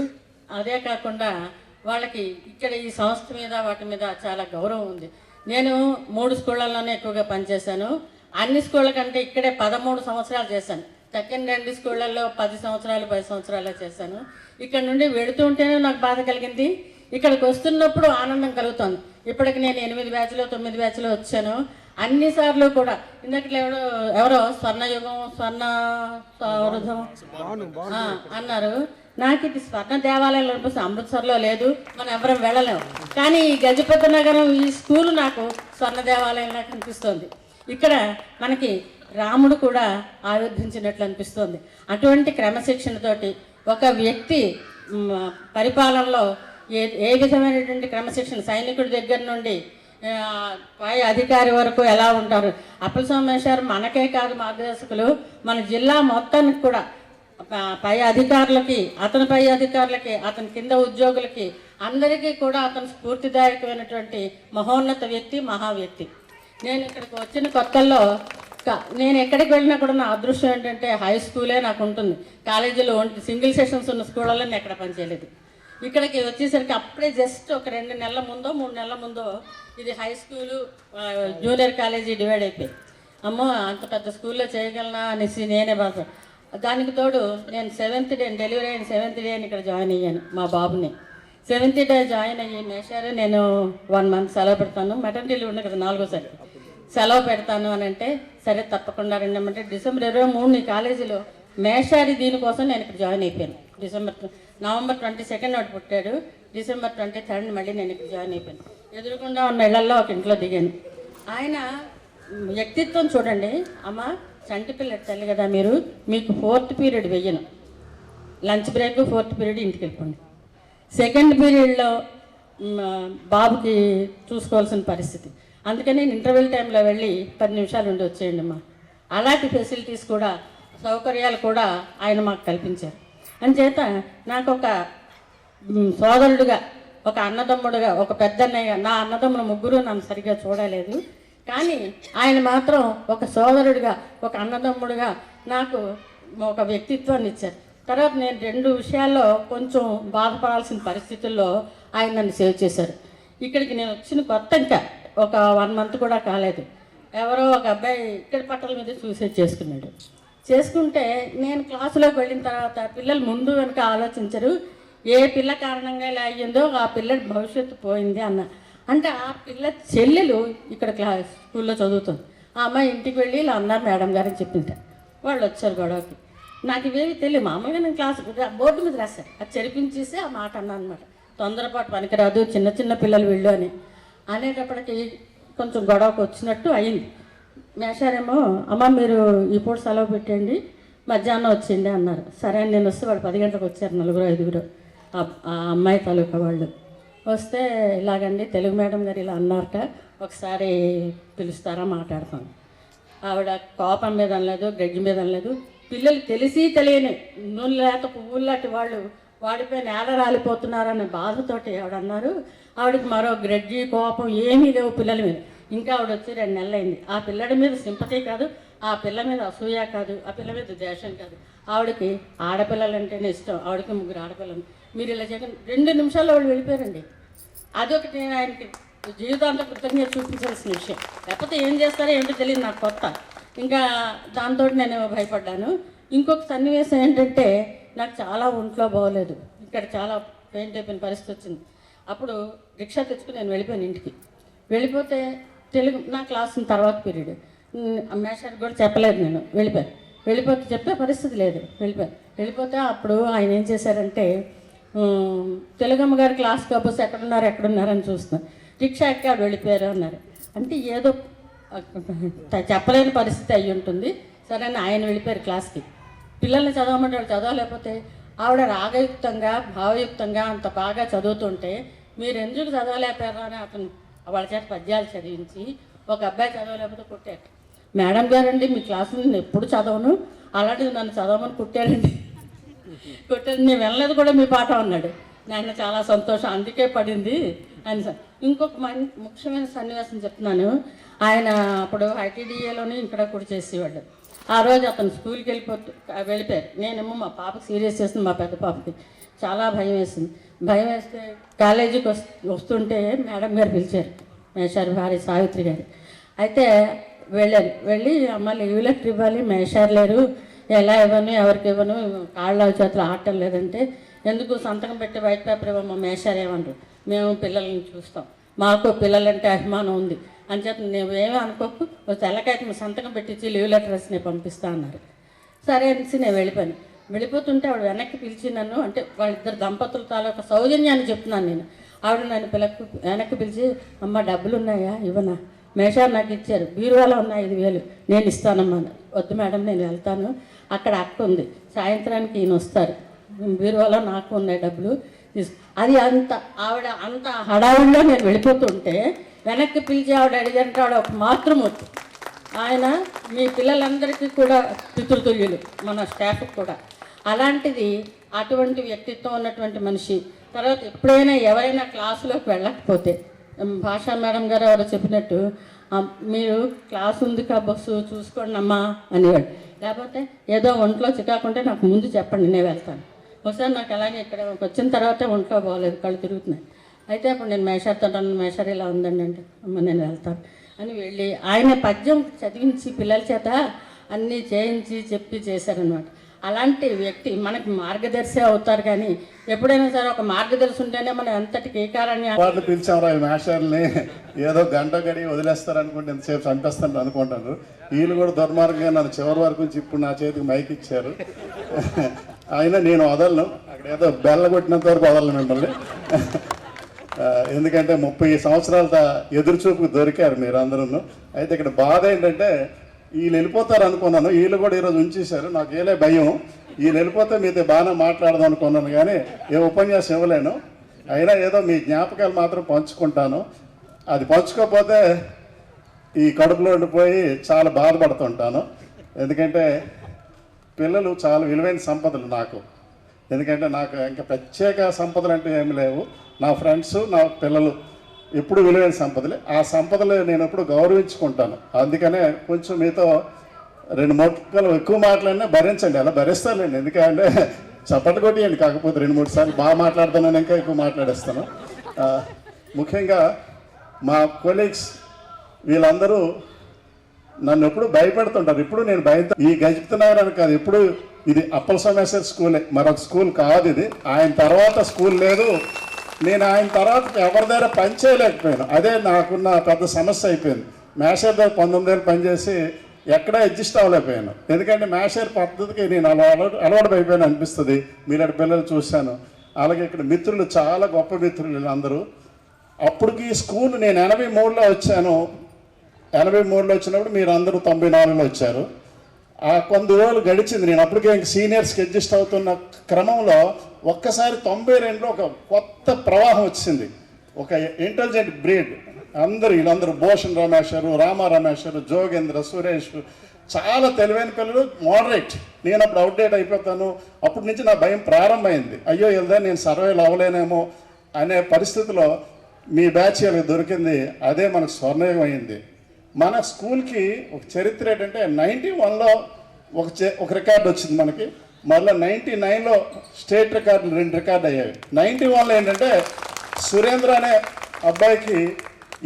అదే కాకుండా వాళ్ళకి ఇక్కడ ఈ సంస్థ మీద వాటి మీద చాలా గౌరవం ఉంది. నేను 3 స్కూళ్ళల్లోనే ఎక్కువగా పనిచేశాను. అన్ని స్కూళ్ళ కంటే ఇక్కడే 13 సంవత్సరాలు చేశాను. తక్కిన 2 స్కూళ్ళల్లో 10 సంవత్సరాలు 10 సంవత్సరాలు చేశాను. ఇక్కడ నుండి వెళుతూ ఉంటేనే నాకు బాధ కలిగింది, ఇక్కడికి వస్తున్నప్పుడు ఆనందం కలుగుతుంది. ఇప్పటికి నేను 8 బ్యాచ్లో 9 బ్యాచ్లో వచ్చాను. అన్నిసార్లు కూడా ఇందాక ఎవరో స్వర్ణయుగం స్వర్ణ సౌరధం అన్నారు. నాకు ఇది స్వర్ణ దేవాలయంలో అనిపిస్తుంది, అమృత్సర్లో లేదు, మనం ఎవరం వెళ్ళలేము. కానీ ఈ గజపతి నగరం ఈ స్కూల్ నాకు స్వర్ణ దేవాలయంలో కనిపిస్తుంది. ఇక్కడ మనకి రాముడు కూడా ఆవిర్భించినట్లు అనిపిస్తుంది. అటువంటి క్రమశిక్షణతోటి ఒక వ్యక్తి పరిపాలనలో ఏ విధమైనటువంటి క్రమశిక్షణ, సైనికుడి దగ్గర నుండి పై అధికారి వరకు ఎలా ఉంటారు. అప్పల సోమేశ్వర్ మనకే కాదు మార్గదర్శకులు, మన జిల్లా మొత్తానికి కూడా పై అధికారులకి, అతని పై అధికారులకి, అతని కింద ఉద్యోగులకి అందరికీ కూడా అతను స్ఫూర్తిదాయకమైనటువంటి మహోన్నత వ్యక్తి, మహా వ్యక్తి. నేను ఇక్కడికి వచ్చిన కొత్తల్లో నేను ఎక్కడికి వెళ్ళినా కూడా నా అదృష్టం ఏంటంటే హై స్కూలే నాకు ఉంటుంది. కాలేజీలో సింగిల్ సెషన్స్ ఉన్న స్కూళ్ళలో నేను ఎక్కడ పనిచేయలేదు. ఇక్కడికి వచ్చేసరికి అప్పుడే జస్ట్ ఒక 2 నెలల ముందో 3 నెలల ముందో ఇది high school junior college divide అయిపోయి, అమ్మో అంత పెద్ద స్కూల్లో చేయగలనా అనేసి నేనే బాధ. దానికి తోడు నేను 7th డే డెలివరీ అయిన 7th డే ఇక్కడ జాయిన్ అయ్యాను. మా బాబుని 7th డే జాయిన్ అయ్యి మేషారు నేను 1 month సెలవు పెడతాను, మెటర్నిటీ ఉంది కదా 4వ సెలవు పెడతాను అని అంటే సరే తప్పకుండా రండి. డిసెంబర్ 23 ఈ కాలేజీలో మేషారి దీనికోసం నేను ఇక్కడ జాయిన్ అయిపోయాను. నవంబర్ 22 వాడు పుట్టాడు, డిసెంబర్ 23 మళ్ళీ నేను ఇక్కడ జాయిన్ అయిపోయాను. ఎదురుకుండా ఉన్న ఇళ్లలో ఒక ఇంట్లో దిగాను. ఆయన వ్యక్తిత్వం చూడండి. అమ్మ చంటి పిల్లడి తల్లి కదా మీరు, మీకు 4th పీరియడ్ వెయ్యను, లంచ్ బ్రేక్ 4th పీరియడ్ ఇంటికి వెళ్ళిపోండి. 2nd పీరియడ్లో బాబుకి చూసుకోవాల్సిన పరిస్థితి, అందుకని నేను ఇంటర్వెల్ టైంలో వెళ్ళి 10 నిమిషాలు ఉండి వచ్చేయండి అమ్మా. అలాంటి ఫెసిలిటీస్ కూడా, సౌకర్యాలు కూడా ఆయన మాకు కల్పించారు. అంచేత నాకు ఒక సోదరుడుగా, ఒక అన్నదమ్ముడుగా, ఒక పెద్దన్నయ్యగా, నా అన్నదమ్ముడు 3 నన్ను సరిగ్గా చూడలేదు, కానీ ఆయన మాత్రం ఒక సోదరుడిగా, ఒక అన్నదమ్ముడుగా నాకు ఒక వ్యక్తిత్వాన్ని ఇచ్చారు. తర్వాత నేను 2 విషయాల్లో కొంచెం బాధపడాల్సిన పరిస్థితుల్లో ఆయన నన్ను సేవ్ చేశారు. ఇక్కడికి నేను వచ్చిన కొత్త ఇంకా ఒక 1 month కూడా కాలేదు, ఎవరో ఒక అబ్బాయి ఇక్కడ పట్టల మీద సూసైడ్ చేసుకుంటే నేను క్లాసులోకి వెళ్ళిన తర్వాత పిల్లలు ముందు వెనుక ఆలోచించరు, ఏ పిల్ల కారణంగా ఇలా అయ్యిందో ఆ పిల్లడి భవిష్యత్తు పోయింది అన్న. అంటే ఆ పిల్ల చెల్లెలు ఇక్కడ స్కూల్లో చదువుతుంది. ఆ అమ్మాయి ఇంటికి వెళ్ళి ఇలా అన్నారు మేడం గారని చెప్పింట. వాళ్ళు వచ్చారు గొడవకి. నాకు ఇవేవి తెలియదు, మామూలుగా నేను బోర్డు మీద రాశాను, అది చెరిపించేసి ఆ మాట అన్నా అనమాట. తొందరపాటు పనికిరాదు, చిన్న చిన్న పిల్లలు వీళ్ళు అని అనేటప్పటికి కొంచెం గొడవకు వచ్చినట్టు అయింది. మేషారేమో అమ్మ మీరు ఈ పూట సెలవు పెట్టండి, మధ్యాహ్నం వచ్చింది అన్నారు. సరే అని నేను వస్తే వాడు 10 గంటలకు వచ్చారు, 4-5 ఆ అమ్మాయి తాలూకా వాళ్ళు వస్తే, ఇలాగండి తెలుగు మేడం గారు ఇలా అన్నారట, ఒకసారి పిలుస్తారా మాట్లాడతాను. ఆవిడ కోపం మీద అనలేదు, గడ్డి మీద అనలేదు. పిల్లలు తెలిసి తెలియని నూనె లేత పువ్వులాంటి వాళ్ళు వాడిపై నేల రాలిపోతున్నారనే బాధతోటి ఆవిడ అన్నారు. ఆవిడకి మరో గ్రడ్జి కోపం ఏమీ లేవు పిల్లల మీద. ఇంకా ఆవిడ వచ్చి 2 నెలలు అయింది. ఆ పిల్లడి మీద సింపతి కాదు, ఆ పిల్ల మీద అసూయ కాదు, ఆ పిల్ల మీద ద్వేషం కాదు. ఆవిడకి ఆడపిల్లలంటేనే ఇష్టం, ఆవిడకి 3 ఆడపిల్లలు. మీరు ఇలా చేయకుండా 2 నిమిషాల్లో వాళ్ళు వెళ్ళిపోయారండి. అదొకటి నేను ఆయనకి జీవితాంతం కృతజ్ఞత చూపించాల్సిన విషయం. లేకపోతే ఏం చేస్తారో ఏంటో తెలియదు, నాకు కొత్త. ఇంకా దాంతో నేను భయపడ్డాను. ఇంకొక సన్నివేశం ఏంటంటే, నాకు చాలా ఒంట్లో బాగోలేదు, ఇక్కడ చాలా పెయింట్ అయిపోయిన పరిస్థితి వచ్చింది. అప్పుడు రిక్షా తెచ్చుకుని నేను వెళ్ళిపోయాను ఇంటికి. వెళ్ళిపోతే తెలుగు నా క్లాస్ తర్వాత పీరియడ్ మేషారికి కూడా చెప్పలేదు, నేను వెళ్ళిపోతే చెప్పే పరిస్థితి లేదు. వెళ్ళిపోతే అప్పుడు ఆయన ఏం చేశారంటే, తెలుగమ్మ గారి క్లాస్ కాకపోతే ఎక్కడున్నారని చూస్తున్నాను. రిక్షా ఎక్కి ఆవిడ వెళ్ళిపోయారు అన్నారు. అంటే ఏదో చెప్పలేని పరిస్థితి అయ్యి ఉంటుంది. సరే అని ఆయన వెళ్ళిపోయారు క్లాస్కి. పిల్లల్ని చదవమంటే వాళ్ళు చదవలేకపోతే ఆవిడ రాగయుక్తంగా, భావయుక్తంగా అంత బాగా చదువుతుంటే మీరు ఎందుకు చదవలేకపోయారా అని అతను వాళ్ళ చేత పద్యాలు చదివించి, ఒక అబ్బాయి చదవలేకపోతే కుట్టాడు. మేడం గారండి మీ క్లాసులో నేను ఎప్పుడు చదవను, అలాంటిది నన్ను చదవమని కుట్టాడండి. నేను వెళ్ళలేదు కూడా మీ పాఠం అన్నాడు. నేను చాలా సంతోషం, అందుకే పడింది అని. ఇంకొక ముఖ్యమైన సన్నివేశం చెప్తున్నాను. ఆయన అప్పుడు ఐటీడీఏలోని ఇక్కడ కూడా చేసేవాడు. ఆ రోజు అతను స్కూల్కి వెళ్ళిపోయారు. నేనేమో మా పాపకి సీరియస్ చేస్తుంది, మా పెద్ద పాపకి చాలా భయం వేసింది. భయం వేస్తే కాలేజీకి వస్తుంటే మేడం గారు పిలిచారు, మేషారి భార్య సావిత్రి గారు. అయితే వెళ్ళి అమ్మ లీవ్ లెటర్ ఇవ్వాలి, మేషారు లేరు, ఎలా ఇవ్వను, ఎవరికి ఇవ్వను, కాళ్ళ చేతులు ఆడటం లేదంటే, ఎందుకు సంతకం పెట్టి వైట్ పేపర్ ఇవ్వమ్మా, మేషారు ఏమన్నారు, మేము పిల్లల్ని చూస్తాం, మాకు పిల్లలంటే అభిమానం ఉంది అని చెప్పి నువ్వేమీ అనుకోకు, తెల్లకైతే సంతకం పెట్టించి లీవ్ లెటర్ వేసి నేను పంపిస్తా అన్నారు. సరే అనేసి నేను వెళ్ళిపోతుంటే ఆవిడ వెనక్కి పిలిచి నన్ను, అంటే వాళ్ళిద్దరు దంపతుల తాలూకా సౌజన్యాన్ని చెప్తున్నాను నేను. ఆవిడ నన్ను వెనక్కి పిలిచి, అమ్మ డబ్బులు ఉన్నాయా, ఇవ్వనా, మేషారు నాకు ఇచ్చారు, బీరువాలో ఉన్నాయి 5,000 నేను ఇస్తానమ్మా. వద్దు మేడం నేను వెళ్తాను, అక్కడ అక్క ఉంది, సాయంత్రానికి ఈయన వస్తారు, బీరువాలో నాకు ఉన్నాయి డబ్బులు అది అంత. ఆవిడ అంత హడావుడిలో నేను వెళ్ళిపోతుంటే వెనక్కి పిలిచి ఆవిడ అడిగారంటే ఆవిడ ఒక మాతృమూర్తి. ఆయన మీ పిల్లలందరికీ కూడా పితృతుల్యులు, మన స్టాఫ్కి కూడా. అలాంటిది అటువంటి వ్యక్తిత్వం ఉన్నటువంటి మనిషి. తర్వాత ఎప్పుడైనా ఎవరైనా క్లాసులోకి వెళ్ళకపోతే, భాషా మేడం గారు ఎవరో చెప్పినట్టు, మీరు క్లాస్ ఉంది కా బస్సు చూసుకోండి అమ్మా అనేవాడు. లేకపోతే ఏదో ఒంట్లో చికాకుంటే నాకు ముందు చెప్పండి, నేను వెళ్తాను. ఒకసారి నాకు అలాగే ఇక్కడ వచ్చిన తర్వాతే ఒంట్లో బాగోలేదు, కళ్ళు తిరుగుతున్నాయి. అయితే అప్పుడు నేను మేషార్తో మేషార్ ఇలా ఉందండి అంటే, అమ్మ నేను వెళ్తాను అని వెళ్ళి ఆయన పద్యం చదివించి పిల్లల చేత అన్నీ చేయించి చెప్పి చేశారనమాట. అలాంటి వ్యక్తి మనకి మార్గదర్శి అవుతారు. కానీ ఎప్పుడైనా సరే ఒక మార్గదర్శి ఉంటేనే మనం ఎంతటికి ఏకారాన్ని వాళ్ళు పిలిచారు ఈ మాస్టర్ని, ఏదో గంట గడి వదిలేస్తారు అనుకుంటే ఎంతసేపు చంపేస్తాను అనుకుంటాను. వీళ్ళు కూడా దుర్మార్గంగా నన్ను చివరి వరకు నుంచి ఇప్పుడు నా చేతికి మైక్ ఇచ్చారు. అయినా నేను వదలను, అక్కడ ఏదో బెల్ల కొట్టినంత వరకు వదలను మిమ్మల్ని. ఎందుకంటే 30 సంవత్సరాల ఎదురుచూపుకు దొరికారు మీరు అందరూ. అయితే ఇక్కడ బాధ ఏంటంటే వీళ్ళు వెళ్ళిపోతారు అనుకున్నాను, వీళ్ళు కూడా ఈరోజు ఉంచేశారు. నాకు ఏలే భయం, వీళ్ళు వెళ్ళిపోతే మీతో బాగానే మాట్లాడదాం అనుకున్నాను, కానీ ఏ ఉపన్యాసం ఇవ్వలేను. అయినా ఏదో మీ జ్ఞాపకాలు మాత్రం పంచుకుంటాను. అది పంచుకోకపోతే ఈ కడుపులో ఉండిపోయి చాలా బాధపడుతుంటాను. ఎందుకంటే పిల్లలు చాలా విలువైన సంపదలు నాకు. ఎందుకంటే నాకు ఇంకా ప్రత్యేక సంపదలు అంటే ఏమి లేవు. నా ఫ్రెండ్స్, నా పిల్లలు ఎప్పుడు విలువైన సంపదలే. ఆ సంపదలు నేను ఎప్పుడు గౌరవించుకుంటాను. అందుకనే కొంచెం మీతో 2 మొక్కలు ఎక్కువ మాట్లాడినా భరించండి, అలా భరిస్తానండి. ఎందుకంటే చప్పట కొట్టియండి, కాకపోతే 2-3 సార్లు బాగా మాట్లాడుతున్నాను, ఇంకా ఎక్కువ మాట్లాడేస్తాను. ముఖ్యంగా మా కొలీగ్స్ వీళ్ళందరూ నన్ను ఎప్పుడు భయపెడుతుంటారు. ఇప్పుడు నేను భయంతో ఈ గజపతినగరానికి కాదు, ఎప్పుడు ఇది అప్పల సోమేశ్వర స్కూలే, మరొక స్కూల్ కాదు ఇది. ఆయన తర్వాత స్కూల్ లేదు, నేను ఆయన తర్వాత ఎవరి దగ్గర పని చేయలేకపోయాను. అదే నాకున్న పెద్ద సమస్య అయిపోయింది. మేషర్ దగ్గర 19 ఏళ్ళు పనిచేసి ఎక్కడా అడ్జస్ట్ అవ్వలేకపోయాను. ఎందుకంటే మేషర్ పద్ధతికి నేను అలవాటు అయిపోయాను అనిపిస్తుంది. మీలాంటి పిల్లలు చూశాను. అలాగే ఇక్కడ మిత్రులు చాలా గొప్ప మిత్రులు వీళ్ళందరూ. అప్పటికి స్కూల్ నేను 83లో వచ్చాను. 83లో వచ్చినప్పుడు మీరు అందరూ 94లో వచ్చారు. ఆ కొన్ని రోజులు గడిచింది. నేను అప్పటికే ఇంక సీనియర్స్కి అడ్జస్ట్ అవుతున్న క్రమంలో ఒక్కసారి 92లో ఒక కొత్త ప్రవాహం వచ్చింది. ఒక ఇంటెలిజెంట్ బ్రీడ్. వీళ్ళందరూ భూషణ్ రమేశ్వరు, రామ రమేశ్వరు, జోగేంద్ర, సురేష్, చాలా తెలివైన పిల్లలు. మోడరేట్. నేను అప్పుడు అవుట్డేట్ అయిపోతాను. అప్పటి నుంచి నా భయం ప్రారంభమైంది. అయ్యో వెళ్దా నేను సర్వైవ్ అవ్వలేనేమో అనే పరిస్థితిలో మీ బ్యాచ్ వాళ్ళకి దొరికింది. అదే మనకు స్వర్ణయుగం అయింది. మన స్కూల్కి ఒక చరిత్ర ఏంటంటే 91లో ఒక రికార్డు వచ్చింది మనకి. మళ్ళీ 99లో స్టేట్ రికార్డులు 2 రికార్డు అయ్యాయి. 91లో ఏంటంటే సురేంద్ర అనే అబ్బాయికి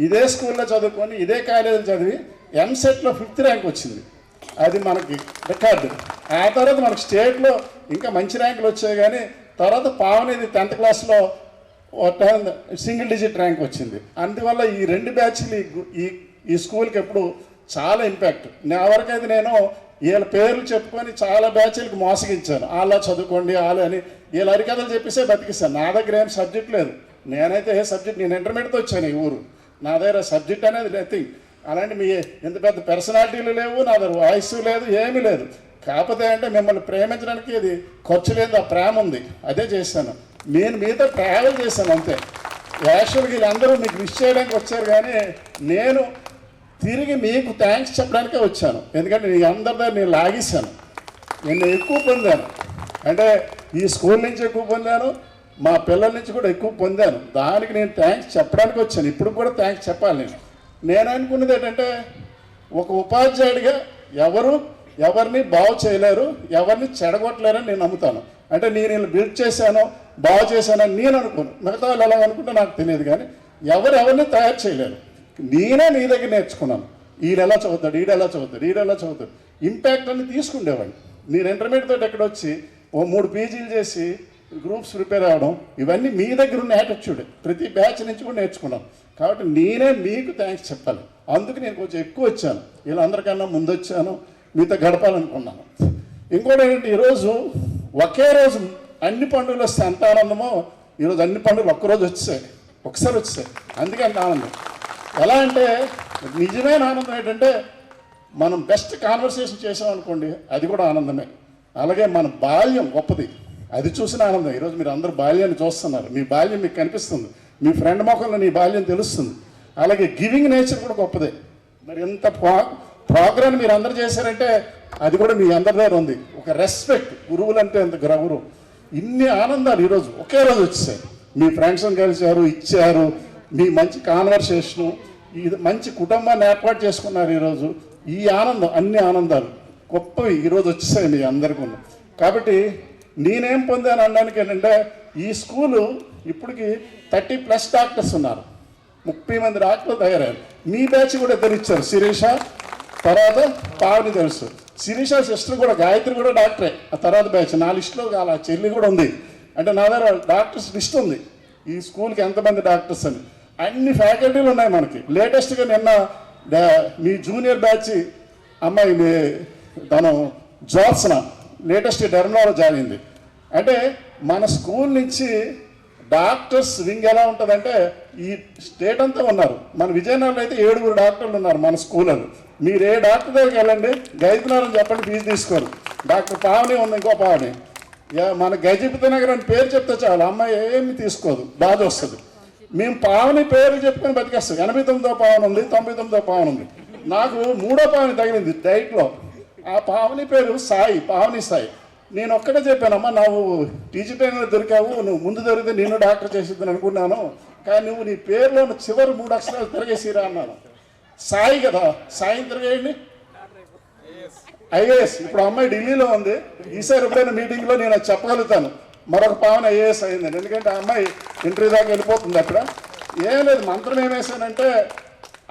ఇదే స్కూల్లో చదువుకొని ఇదే కాలేజీలో చదివి ఎంసెట్లో 5th ర్యాంక్ వచ్చింది. అది మనకి రికార్డు. ఆ తర్వాత మనకి స్టేట్లో ఇంకా మంచి ర్యాంకులు వచ్చాయి. కానీ తర్వాత పావనిది 10th క్లాస్లో సింగిల్ డిజిట్ ర్యాంక్ వచ్చింది. అందువల్ల ఈ 2 బ్యాచ్లు ఈ స్కూల్కి ఎప్పుడు చాలా ఇంపాక్ట్. నా వరకైతే నేను వీళ్ళ పేర్లు చెప్పుకొని చాలా బ్యాచ్లకు మోసగించాను. అలా చదువుకోండి వాళ్ళు అని వీళ్ళ అరికథలు చెప్పేసే బతికిస్తాను. నా దగ్గర ఏం సబ్జెక్ట్ లేదు. నేనైతే ఏ సబ్జెక్ట్, నేను ఇంటర్మీడియట్తో వచ్చాను ఈ ఊరు. నా దగ్గర సబ్జెక్ట్ అనేది నథింగ్. అలాంటి మీ ఎంత పెద్ద పర్సనాలిటీలు లేవు, నా దగ్గర వాయిస్ లేదు, ఏమీ లేదు. కాకపోతే అంటే మిమ్మల్ని ప్రేమించడానికి ఇది ఖర్చు లేదు, ఆ ప్రేమ ఉంది, అదే చేశాను. నేను మీతో ట్రావెల్ చేశాను అంతే. యాక్చువల్గా వీళ్ళందరూ మీకు విష్ చేయడానికి వచ్చారు, కానీ నేను తిరిగి మీకు థ్యాంక్స్ చెప్పడానికే వచ్చాను. ఎందుకంటే మీ అందరి దగ్గర నేను లాగేశాను. నేను ఎక్కువ పొందాను. అంటే ఈ స్కూల్ నుంచి ఎక్కువ పొందాను, మా పిల్లల నుంచి కూడా ఎక్కువ పొందాను. దానికి నేను థ్యాంక్స్ చెప్పడానికి వచ్చాను. ఇప్పుడు కూడా థ్యాంక్స్ చెప్పాలి. నేను అనుకున్నది ఏంటంటే ఒక ఉపాధ్యాయుడిగా ఎవరిని బాగు చేయలేరు, ఎవరిని చెడగొట్టలేరని నేను నమ్ముతాను. అంటే నేను వీళ్ళు బిల్డ్ చేశాను, బాగు చేశానని నేను అనుకోను. మిగతా వాళ్ళు ఎలా అనుకుంటే నాకు తెలియదు. కానీ ఎవరిని తయారు చేయలేరు. నేనే నీ దగ్గర నేర్చుకున్నాను. ఈడెలా చదువుతాడు, ఈడెలా చదువుతాడు ఇంపాక్ట్ అని తీసుకుండేవాడిని. నేను ఇంటర్మీడియట్ తోటి ఎక్కడ వచ్చి 3 పీజీలు చేసి గ్రూప్స్ ప్రిపేర్ అవ్వడం, ఇవన్నీ మీ దగ్గర ఉన్న యాటిట్యూడ్. ప్రతి బ్యాచ్ నుంచి కూడా నేర్చుకున్నాను. కాబట్టి నేనే మీకు థ్యాంక్స్ చెప్పాలి. అందుకు నేను కొంచెం ఎక్కువ వచ్చాను. వీళ్ళందరికన్నా ముందు వచ్చాను, మీతో గడపాలనుకున్నాను. ఇంకోటి ఏంటంటే ఈరోజు ఒకే రోజు అన్ని పండుగలు వస్తే ఎంత ఆనందమో, ఈరోజు అన్ని పండుగలు ఒకసారి వచ్చాయి. అందుకే అంత ఆనందం. ఎలా అంటే నిజమైన ఆనందం ఏంటంటే మనం బెస్ట్ కాన్వర్సేషన్ చేసామనుకోండి, అది కూడా ఆనందమే. అలాగే మన బాల్యం గొప్పది, అది చూసిన ఆనందం. ఈరోజు మీరు అందరూ బాల్యాన్ని చూస్తున్నారు. మీ బాల్యం మీకు కనిపిస్తుంది. మీ ఫ్రెండ్ మొక్కల్లో నీ బాల్యం తెలుస్తుంది. అలాగే గివింగ్ నేచర్ కూడా గొప్పదే. మరి ఎంత ప్రోగ్రామ్ మీరు అందరు చేశారంటే అది కూడా మీ అందరి దగ్గర ఉంది. ఒక రెస్పెక్ట్, గురువులు అంటే ఎంత గౌరవం. ఇన్ని ఆనందాలు ఈరోజు ఒకే రోజు వచ్చేసాయి. మీ ఫ్రెండ్స్ని కలిశారు, ఇచ్చారు, మీ మంచి కాన్వర్సేషను, ఇది మంచి కుటుంబాన్ని ఏర్పాటు చేసుకున్నారు ఈరోజు. ఈ ఆనందం, అన్ని ఆనందాలు గొప్పవి ఈరోజు వచ్చేసాయి మీ అందరికీ. కాబట్టి నేనేం పొందాను అనడానికి ఏంటంటే, ఈ స్కూలు ఇప్పటికి 30+ డాక్టర్స్ ఉన్నారు, 30 మంది డాక్టర్లు తయారయ్యారు. మీ బ్యాచ్ కూడా ఇద్దరు ఇచ్చారు, శిరీష తర్వాత పావని తెలుసు. శిరీష సిస్టర్ కూడా, గాయత్రి కూడా డాక్టరే. ఆ తర్వాత బ్యాచ్ నా లిస్టులో అలా చెల్లి కూడా ఉంది. అంటే నా దగ్గర డాక్టర్స్ లిస్ట్ ఉంది, ఈ స్కూల్కి ఎంతమంది డాక్టర్స్ అని. అన్ని ఫ్యాకల్టీలు ఉన్నాయి మనకి. లేటెస్ట్గా నిన్న మీ జూనియర్ బ్యాచ్ అమ్మాయి తను జోత్స్న లేటెస్ట్ డెర్మనాలజీ జాయింది. అంటే మన స్కూల్ నుంచి డాక్టర్స్ వింగ్ ఎలా ఉంటుందంటే ఈ స్టేట్ అంతా ఉన్నారు. మన విజయనగరంలో అయితే 7 డాక్టర్లు ఉన్నారు మన స్కూళ్ళలో. మీరు ఏ డాక్టర్ దగ్గరికి వెళ్ళండి, గైతునారని చెప్పండి, ఫీజు తీసుకోరు. డాక్టర్ పావని ఉంది, ఇంకో పావని. మన గజపతి నగర్ అని పేరు చెప్తే చాలు, అమ్మాయి ఏమి తీసుకోదు, బాధ వస్తుంది. మేము పావని పేరు చెప్పుకొని బతికేస్తాం. 89వ పావని ఉంది, 99వ పావని ఉంది. నాకు 3వ పావని తగిలింది డైట్లో. ఆ పావని పేరు సాయి, పావని సాయి. నేను ఒక్కటే చెప్పానమ్మా, నువ్వు టీచీ ట్రైనర్ దొరికావు, నువ్వు ముందు దొరికితే నేను డాక్టర్ చేసిద్దని అనుకున్నాను, కానీ నువ్వు నీ పేరులో చివరి 3 అక్షరాలు తిరగేసిరా అన్నాను. సాయి కదా, సాయి తిరగేయండి, ఐఏఎస్. ఇప్పుడు అమ్మాయి ఢిల్లీలో ఉంది. ఈసారి ఎప్పుడైనా మీటింగ్లో నేను అది చెప్పగలుగుతాను, మరొక పావని ఐఏఎస్ అయిందని. ఎందుకంటే ఆ అమ్మాయి ఇంటర్వ్యూ దాకా వెళ్ళిపోతుంది. అక్కడ ఏం లేదు, మంత్రం ఏమేసానంటే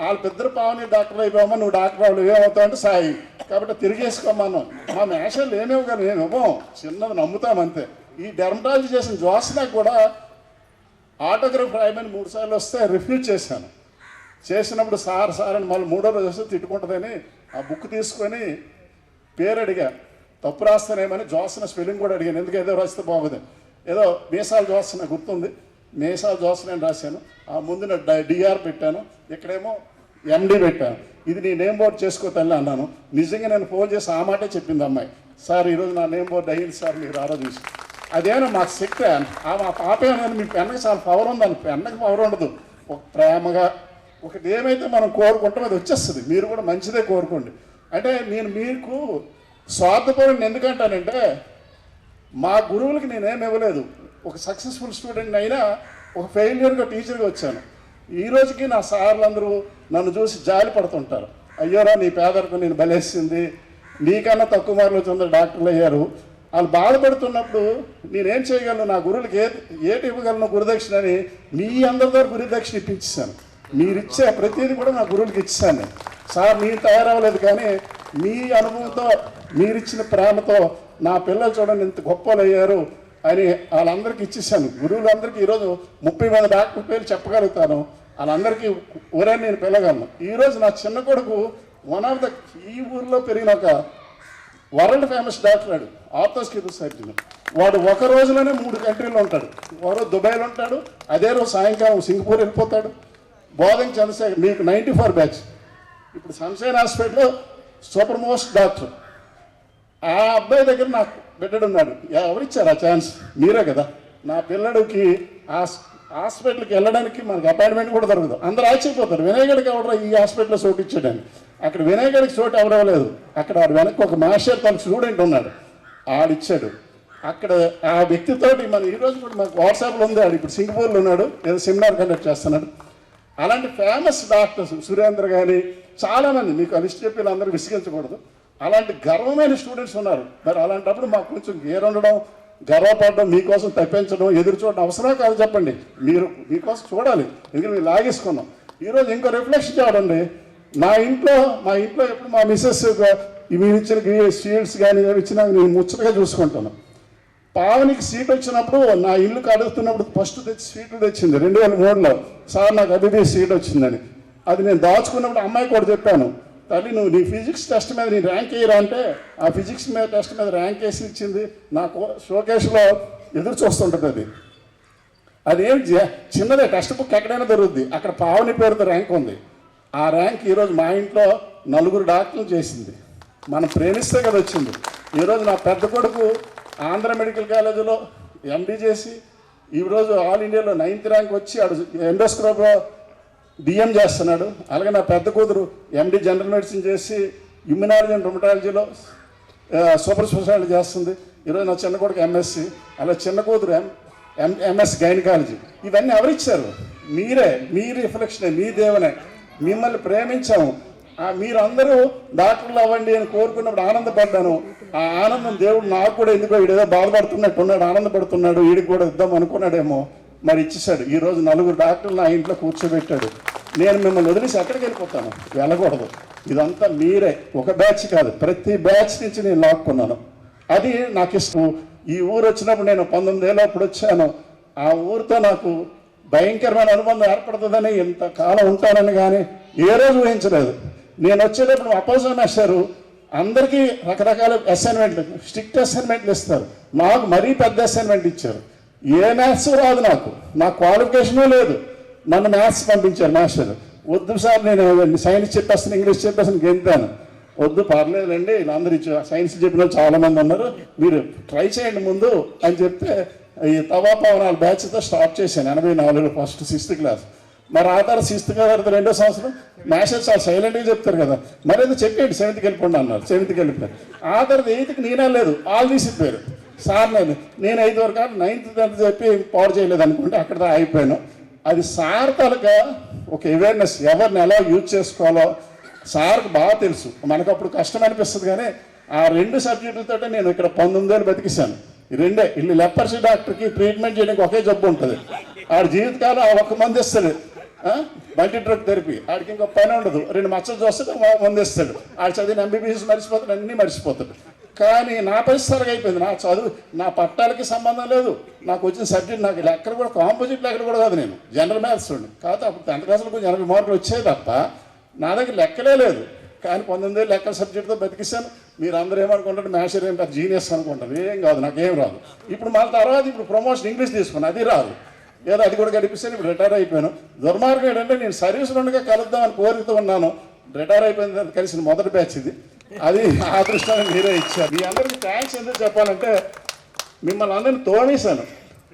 వాళ్ళిద్దరు పావని డాక్టర్ అయిపోయామా, నువ్వు డాక్టర్ వాళ్ళు ఏమవుతావు అంటే సాయి. కాబట్టి తిరిగేసుకోమన్నాను. మా మేషాలు ఏమేవ్వగలం, మేము ఇవ్వం, చిన్నది నమ్ముతాం అంతే. ఈ డెర్మటాలజీ చేసిన జోస్నాకు కూడా ఆటోగ్రాఫ్ రాయమని 3 సార్లు వస్తే రిఫ్యూజ్ చేశాను. చేసినప్పుడు సార్ అని మళ్ళీ 3వ రోజు వస్తే తిట్టుకుంటుందని ఆ బుక్ తీసుకొని పేరు అడిగా. తప్పు రాస్తానేమని జోస్న స్పెల్లింగ్ కూడా అడిగాను, ఎందుకు ఏదో రాస్తే బాగుంది. ఏదో మీసాలు జోస్న గుర్తుంది, మీసాలు జోస్న అని రాశాను. ఆ ముందున డిఆర్ పెట్టాను, ఇక్కడేమో ఎండి పెట్టాను. ఇది నీ నేమ్ బోర్డు చేసుకో తల్లి అన్నాను. నిజంగా నేను ఫోన్ చేసి ఆ మాటే చెప్పింది అమ్మాయి, సార్ ఈరోజు నా నేమ్ బోర్డు అయ్యింది సార్, మీరు ఆరో చూసి. అదేనా మాకు శక్తి. మా పాప ఏమైనా మీ పెన్నకి చాలా పవర్ ఉందని. పెన్నకి పవర్ ఉండదు, ఒక ప్రేమగా ఒకటి ఏమైతే మనం కోరుకుంటాం అది వచ్చేస్తుంది. మీరు కూడా మంచిదే కోరుకోండి. అంటే నేను మీకు స్వార్థపరుని ఎందుకంటానంటే, మా గురువులకి నేనేం ఇవ్వలేదు. ఒక సక్సెస్ఫుల్ స్టూడెంట్ అయినా ఒక ఫెయిల్యూర్గా టీచర్గా వచ్చాను. ఈ రోజుకి నా సార్లందరూ నన్ను చూసి జాలి పడుతుంటారు, అయ్యోరా నీ పేదరికం నేను బలేసింది, నీకన్నా తక్కువ మార్కులు వచ్చి డాక్టర్లు అయ్యారు. వాళ్ళు బాధపడుతున్నప్పుడు నేనేం చేయగలను, నా గురువులకి ఏటి ఇవ్వగలను గురుదక్షిణ అని మీ అందరి ద్వారా గురుదక్షిణ ఇప్పించాను. మీరిచ్చే ప్రతిదీ కూడా నా గురువులకి ఇచ్చాను నేను. సార్ మీరు తయారవ్వలేదు, కానీ మీ అనుభవంతో మీరిచ్చిన ప్రేమతో నా పిల్లలు చూడండి ఇంత గొప్పలు అయ్యారు అని వాళ్ళందరికీ ఇచ్చేసాను. గురువులందరికీ ఈరోజు 30 మంది డాక్టర్ పేర్లు చెప్పగలుగుతాను. వాళ్ళందరికీ ఊరే నేను పిల్లగలను. ఈరోజు నా చిన్న కొడుకు ఈ ఊర్లో పెరిగిన ఒక వరల్డ్ ఫేమస్ డాక్టర్ వాడు, ఆర్థోస్కోపీ సర్జన్. వాడు ఒక రోజులోనే 3 కంట్రీలో ఉంటాడు. ఒకరోజు దుబాయ్లో ఉంటాడు, అదే రోజు సాయంకాలం సింగపూర్ వెళ్ళిపోతాడు. బోధన చంద్రశేఖర్ మీకు 94 బ్యాచ్. ఇప్పుడు సన్షైన్ హాస్పిటల్లో సూపర్ మోస్ట్ డాక్టర్. ఆ అబ్బాయి దగ్గర నాకు బిడ్డడున్నాడు. ఎవరిచ్చారు ఆ ఛాన్స్? మీరే కదా. నా పిల్లడికి ఆ హాస్పిటల్కి వెళ్ళడానికి మనకి అపాయింట్మెంట్ కూడా దొరకదు. అందరూ ఆశ్చర్యపోతారు, వినయగడికి ఎవడో ఈ హాస్పిటల్లో చోటు ఇచ్చాడని. అక్కడ వినయగడికి చోటు ఎవడవలేదు. అక్కడ వాడు వెనక్కి ఒక మాస్టర్ తన స్టూడెంట్ ఉన్నాడు, ఆడిచ్చాడు. అక్కడ ఆ వ్యక్తితోటి మన ఈరోజు కూడా మాకు వాట్సాప్లో ఉంది. ఆడు ఇప్పుడు సింగపూర్లో ఉన్నాడు, ఏదో సెమినార్ కండక్ట్ చేస్తున్నాడు. అలాంటి ఫేమస్ డాక్టర్స్ సురేంద్ర కానీ చాలామంది, మీకు ఆ లిస్ట్ చెప్పి అందరూ విసిగించకూడదు, అలాంటి గర్వమైన స్టూడెంట్స్ ఉన్నారు. మరి అలాంటప్పుడు మాకు కొంచెం గేర్ ఉండడం, గర్వపడడం, మీకోసం తప్పించడం, ఎదురు చూడడం అవసరం కాదు చెప్పండి. మీరు మీకోసం చూడాలి, ఎందుకంటే మీరు లాగేసుకున్నాం. ఈరోజు ఇంకో రిఫ్లెక్షన్ చూడండి. మా ఇంట్లో ఎప్పుడు మా మిస్సెస్ మీరు ఇచ్చిన షీల్డ్స్ కానీ ఏమి ఇచ్చినా నేను ముచ్చటగా చూసుకుంటాను. పావనికి సీట్ వచ్చినప్పుడు నా ఇల్లు కడుగుతున్నప్పుడు ఫస్ట్ సీట్లు తెచ్చింది 2003లో. సార్ నాకు అది సీట్ వచ్చిందని. అది నేను దాచుకున్నప్పుడు అమ్మాయి కూడా చెప్పాను, తల్లి నువ్వు నీ ఫిజిక్స్ టెస్ట్ మీద నీ ర్యాంక్ వేయరా అంటే ఆ ఫిజిక్స్ మీద టెస్ట్ మీద ర్యాంక్ వేసి ఇచ్చింది. నాకు షోకేస్లో ఎదురు చూస్తుంటుంది. అదేం చిన్నదే, టెక్స్ట్ బుక్ ఎక్కడైనా దొరుకుద్ది. అక్కడ పావని పేరుతో ర్యాంక్ ఉంది. ఆ ర్యాంక్ ఈరోజు మా ఇంట్లో 4 డాక్టర్లు చేసింది. మనం ప్రేమిస్తే కదా వచ్చింది. ఈరోజు నా పెద్ద కొడుకు ఆంధ్ర మెడికల్ కాలేజీలో ఎండీ చేసి ఈరోజు ఆల్ ఇండియాలో 9th ర్యాంక్ వచ్చి ఆడు ఎండోస్కోప్లో డిఎం చేస్తున్నాడు. అలాగే నా పెద్ద కూతురు ఎండి జనరల్ మెడిసిన్ చేసి ఇమ్యునాలజీ అండ్ రొమటాలజీలో సూపర్ స్పెషాలిటీ చేస్తుంది. ఈరోజు నా చిన్న కొడుకు ఎంఎస్సి, అలా చిన్న కూతురు ఎంఎస్ గైనకాలజీ. ఇవన్నీ ఎవరిచ్చారు? మీరే. మీ రిఫ్లెక్షనే, మీ దేవునే. మిమ్మల్ని ప్రేమించాము. మీరందరూ డాక్టర్లు అవ్వండి అని కోరుకున్నప్పుడు ఆనందపడ్డాను. ఆ ఆనందం దేవుడు నాకు కూడా ఎందుకో వీడేదో బాధపడుతున్నట్టున్నాడు, ఆనందపడుతున్నాడు, వీడికి కూడా ఇద్దాం అనుకున్నాడేమో, మరి ఇచ్చేసాడు. ఈరోజు 4 డాక్టర్లు నా ఇంట్లో కూర్చోబెట్టాడు. నేను మిమ్మల్ని వదిలేసి ఎక్కడికి వెళ్ళిపోతాను? వెళ్ళకూడదు. ఇదంతా మీరే, ఒక బ్యాచ్ కాదు, ప్రతి బ్యాచ్ నుంచి నేను లాక్కున్నాను. అది నాకు ఇష్టం. ఈ ఊరు వచ్చినప్పుడు నేను 19 ఏళ్ళ అప్పుడు వచ్చాను. ఆ ఊరితో నాకు భయంకరమైన అనుబంధం ఏర్పడుతుందని, ఇంతకాలం ఉంటానని కానీ ఏ రోజు ఊహించలేదు. నేను వచ్చేటప్పుడు అపోజిషన్ మాస్టారు అందరికీ రకరకాల అసైన్మెంట్లు, స్ట్రిక్ట్ అసైన్మెంట్లు ఇస్తారు. నాకు మరీ పెద్ద అసైన్మెంట్ ఇచ్చారు. ఏ మ్యాథ్స్ రాదు, నాకు క్వాలిఫికేషను లేదు. నన్ను మ్యాథ్స్ పంపించారు మాస్టర్. వద్దు సార్, నేను సైన్స్ చెప్పేస్తాను, ఇంగ్లీష్ చెప్పేస్తాను, గెంతాను. వద్దు, పర్లేదండి, వీళ్ళందరూ సైన్స్ చెప్పిన వాళ్ళు చాలామంది ఉన్నారు, మీరు ట్రై చేయండి ముందు అని చెప్తే ఈ తవాపవనాలు బ్యాచ్తో స్టార్ట్ చేశాను 84 ఫస్ట్ 6th క్లాస్. మరి ఆ తర్వాత 6th క్లాస్ 2వ సంవత్సరం మ్యాథ్స్ చాలా సైలెంట్గా చెప్తారు కదా, మరి ఏదో చెప్పేయండి 7th వెళ్ళిపోండి అన్నారు. 7th వెళ్ళిపోయారు. ఆ తర్వాత 8th నేనే లేదు, వాళ్ళు తీసిపోయారు. సార్ నేను 5 వరకు 9th 10th చెప్పి పవర్ చేయలేదు అనుకుంటే అక్కడ అయిపోయాను. అది సార్ తాలూకా ఒక అవేర్నెస్, ఎవరిని ఎలా యూజ్ చేసుకోవాలో సార్కి బాగా తెలుసు. మనకు అప్పుడు కష్టం అనిపిస్తుంది, కానీ ఆ 2 సబ్జెక్టులతో నేను ఇక్కడ 19 ఏళ్ళు బతికిస్తాను. ఈ 2 ఇల్లు లెపర్సీ డాక్టర్కి ట్రీట్మెంట్ చేయడానికి ఒకే జబ్బు ఉంటుంది. ఆడు జీవితకాలం ఒక మంది ఇస్తాడు, మల్టీ డ్రగ్ థెరపీ. ఆడికి ఇంకో పని ఉండదు, 2 మచ్చలు చూస్తే మంది ఇస్తాడు. ఆడు చదివిన MBBS మర్చిపోతాడు, అన్నీ మర్చిపోతాడు. కానీ నా పరిస్థితి అయిపోయింది. నా చదువు, నా పట్టాలకి సంబంధం లేదు. నాకు వచ్చిన సబ్జెక్ట్, నాకు లెక్కలు కూడా కాంపోజిట్ లెక్కలు కూడా కాదు, నేను జనరల్ మ్యాథ్స్ ఉండి. కాకపోతే అప్పుడు 10th క్లాస్లో కొంచెం 80 మార్కులు వచ్చాయి తప్ప నా దగ్గర లెక్కలే లేదు. కానీ 19 ఏళ్ళు లెక్కల సబ్జెక్ట్తో బతికిస్తాను. మీరు అందరూ ఏమనుకుంటారు, మ్యాథ్స్ ఏం పెద్ద జీనియస్ అనుకుంటారు. ఏం కాదు, నాకేం రాదు. ఇప్పుడు మళ్ళీ తర్వాత ఇప్పుడు ప్రమోషన్ ఇంగ్లీష్ తీసుకున్నాను, అది రాదు. ఏదో అది కూడా గడిపిస్తాను. ఇప్పుడు రిటైర్ అయిపోయాను. దుర్మార్గం ఏంటంటే నేను సర్వీస్లో ఉండగా కలుద్దామని కోరికతో ఉన్నాను. రిటైర్ అయిపోయిన తర్వాత కలిసిన మొదటి బ్యాచ్ ఇది. అది ఆ దృష్టిని మీరే ఇచ్చారు. మీ అందరికీ థ్యాంక్స్ ఎందుకు చెప్పాలంటే, మిమ్మల్ని అందరినీ తోమేశాను.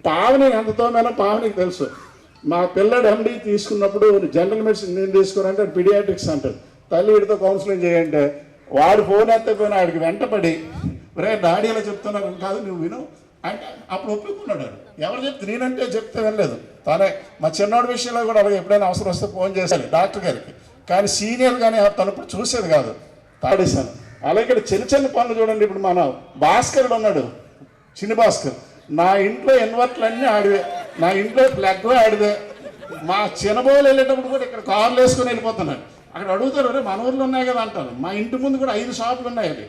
పావని ఎంత తోమానో పావనికి తెలుసు. మా పిల్లడు ఎండి తీసుకున్నప్పుడు జనరల్ మెడిసిన్ నేను తీసుకున్నానంటే పీడియాట్రిక్స్ అంటారు. తల్లి వీడితో కౌన్సిలింగ్ చేయంటే వాడు ఫోన్ ఎత్తపోయినా వాడికి వెంటపడి, రే డాడీ ఎలా చెప్తున్నారు కాదు నువ్వు విను అంటే అప్పుడు ఒప్పుకున్నాడు. ఎవరు చెప్తే నేనంటే చెప్తే వెళ్ళలేదు. తనే మా చిన్నోడి విషయంలో కూడా అలాగే ఎప్పుడైనా అవసరం వస్తే ఫోన్ చేశాను డాక్టర్ గారికి. కానీ సీనియర్ కానీ తను ఇప్పుడు చూసేది కాదు, తాడేశాను. అలాగే ఇక్కడ చిన్న చిన్న పనులు చూడండి. ఇప్పుడు మన భాస్కరుడు ఉన్నాడు, చిన్న భాస్కర్. నా ఇంట్లో ఇన్వర్టర్లు అన్నీ ఆడివే, నా ఇంట్లో ప్లగ్ ఆడివే. మా చిన్నబోలు వెళ్ళేటప్పుడు కూడా ఇక్కడ కార్లు వేసుకొని వెళ్ళిపోతున్నాడు. అక్కడ అడుగుతారు, రే మన ఊర్లో ఉన్నాయి కదా అంటారు. మా ఇంటి ముందు కూడా 5 షాపులు ఉన్నాయి. అది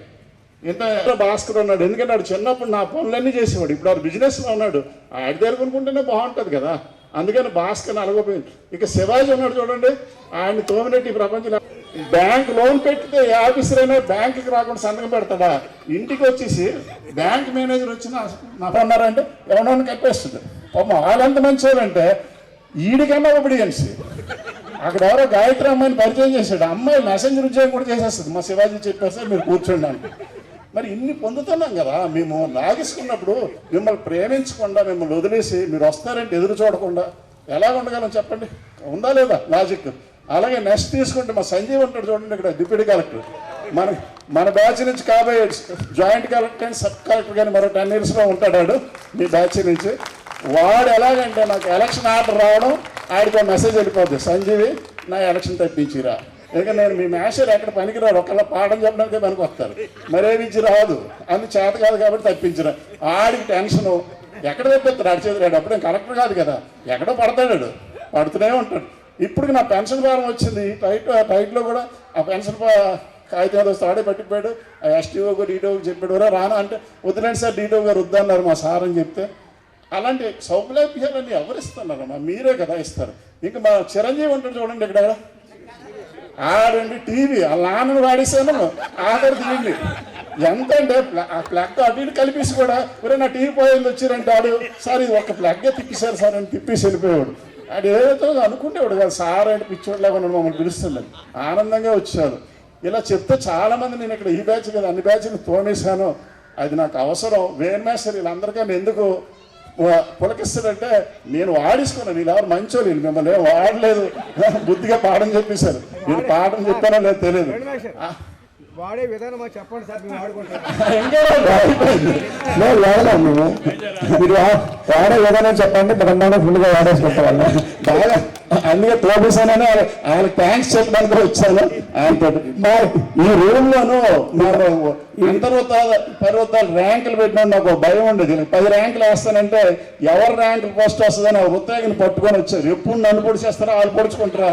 ఎంత భాస్కర్ ఉన్నాడు, ఎందుకంటే వాడు చిన్నప్పుడు నా పనులన్నీ చేసేవాడు. ఇప్పుడు వాడు బిజినెస్లో ఉన్నాడు. ఆడి దగ్గర కొనుక్కుంటేనే బాగుంటుంది కదా, అందుకని భాస్కర్ని అలగపోయింది. ఇక శివాజీ ఉన్నాడు చూడండి, ఆయన్ని తోమినట్టు ఈ ప్రపంచంలో బ్యాంక్ లోన్ పెడితే ఏ ఆఫీసర్ అయినా బ్యాంకుకి రాకుండా సంతకం పెడతాడా? ఇంటికి వచ్చేసి బ్యాంక్ మేనేజర్ వచ్చిన అన్నారంటే ఎవరైనా కట్టేస్తుంది. పాపం వాళ్ళెంత మంచివారంటే ఈడికన్నా ఒబిడియన్స్. అక్కడ ఎవరో గాయత్రి అమ్మాయిని పరిచయం చేశాడు. అమ్మాయి మెసెంజర్ ఉద్యోగం కూడా చేసేస్తుంది. మా శివాజీ చెప్పేస్తే మీరు కూర్చోండి అంటే. మరి ఇన్ని పొందుతున్నాం కదా, మేము లాగేసుకున్నప్పుడు మిమ్మల్ని ప్రేమించకుండా మిమ్మల్ని వదిలేసి మీరు వస్తారంటే ఎదురు చూడకుండా ఎలా ఉండగలం చెప్పండి? ఉందా లేదా లాజిక్? అలాగే నెక్స్ట్ తీసుకుంటే మా సంజీవ్ ఉంటాడు చూడండి, ఇక్కడ డిప్యూటీ కలెక్టర్. మన బ్యాచ్ నుంచి కాబోయే joint collector and sub collector కానీ మరో 10 yearsలో ఉంటాడు మీ బ్యాచ్ నుంచి. వాడు ఎలాగంటే నాకు ఎలక్షన్ ఆర్డర్ రావడం, ఆడికి మెసేజ్ వెళ్ళిపోద్ది, సంజీవి నా ఎలక్షన్ తప్పించిరా. ఇక నేను మీ మేషర్ ఎక్కడ పనికిరారు, ఒకళ్ళ పాఠం చెప్పడానికే పనికి వస్తారు, మరేమించి రాదు, అందు చేత కాదు కాబట్టి తప్పించరా. ఆడికి టెన్షను, ఎక్కడ తప్పిస్తాడు ఆడి చేతురాడు. అప్పుడు నేను కలెక్టర్ కాదు కదా, ఎక్కడో పడతాడు, పడుతూనే ఉంటాడు. ఇప్పుడు నా పెన్షన్ భారం వచ్చింది. టైట్లో కూడా ఆ పెన్షన్ కాగితం వస్తే ఆడే పట్టిపోయాడు. ఎస్టీఓ డీటీఓకి చెప్పాడు, రానా అంటే వద్దులేండి సార్, డీటీఓ గారు వద్దన్నారు మా సార్ అని చెప్తే. అలాంటి సౌలభ్యాలన్నీ ఎవరు ఇస్తున్నారమ్మా? మీరే కదా ఇస్తారు. ఇంకా మా చిరంజీవి ఉంటాడు చూడండి ఇక్కడ, ఆడండి టీవీ ఆ నాన్నను వాడేసాను ఆఖరి తీయండి. ఎంత అంటే ఆ ప్లగ్ అటు ఇటు కలిపేసి కూడా ఒరే నా టీవీ పోయింది వచ్చిరంటే ఆడు సార్ ఇది ఒక ప్లగ్గే తిప్పేశారు సార్ అని తిప్పేసి వెళ్ళిపోయాడు. ఆడు ఏదైతే అనుకునేవాడు కదా, సార్ అంటే పిచ్చోడ్లాగా ఉన్నాడు, మమ్మల్ని పిలుస్తున్నాడు, ఆనందంగా వచ్చారు. ఇలా చెప్తే చాలామంది నేను ఇక్కడ ఈ బ్యాచ్ కదా అన్ని బ్యాచ్ని తోమేశాను. అది నాకు అవసరం. వేణ్ మేస్టర్ వీళ్ళందరికీ ఎందుకు పులకిస్తాడంటే నేను వాడేసుకున్నాను, వీళ్ళు ఎవరు మంచోళ్ళు, వీళ్ళు మిమ్మల్ని ఏం వాడలేదు, బుద్ధిగా పాఠం చెప్పేశారు. నేను పాఠం చెప్పానో లేదు తెలియదు. వాడే విధానం మాకు చెప్పండి సార్, మేము వాడుకుంటాం. మీరు వాడే విధానం చెప్పండి, బ్రహ్మాండం ఫుల్గా వాడేసుకుంటాం. బాగా అందుకే తోపేశానని వాళ్ళకి థ్యాంక్స్ చెప్పడానికి కూడా వచ్చాను ఆయనతో. ఈ రూమ్ లోను పర్వతాలు ర్యాంకులు పెట్టినా నాకు ఒక భయం ఉండేది. 10 ర్యాంకులు వేస్తానంటే ఎవరు ర్యాంకులు ఫస్ట్ వస్తుందని ఆ వృత్తాగిని పట్టుకొని వచ్చారు. ఎప్పుడు నన్ను పొడిచేస్తారో వాళ్ళు పొడుచుకుంటారా,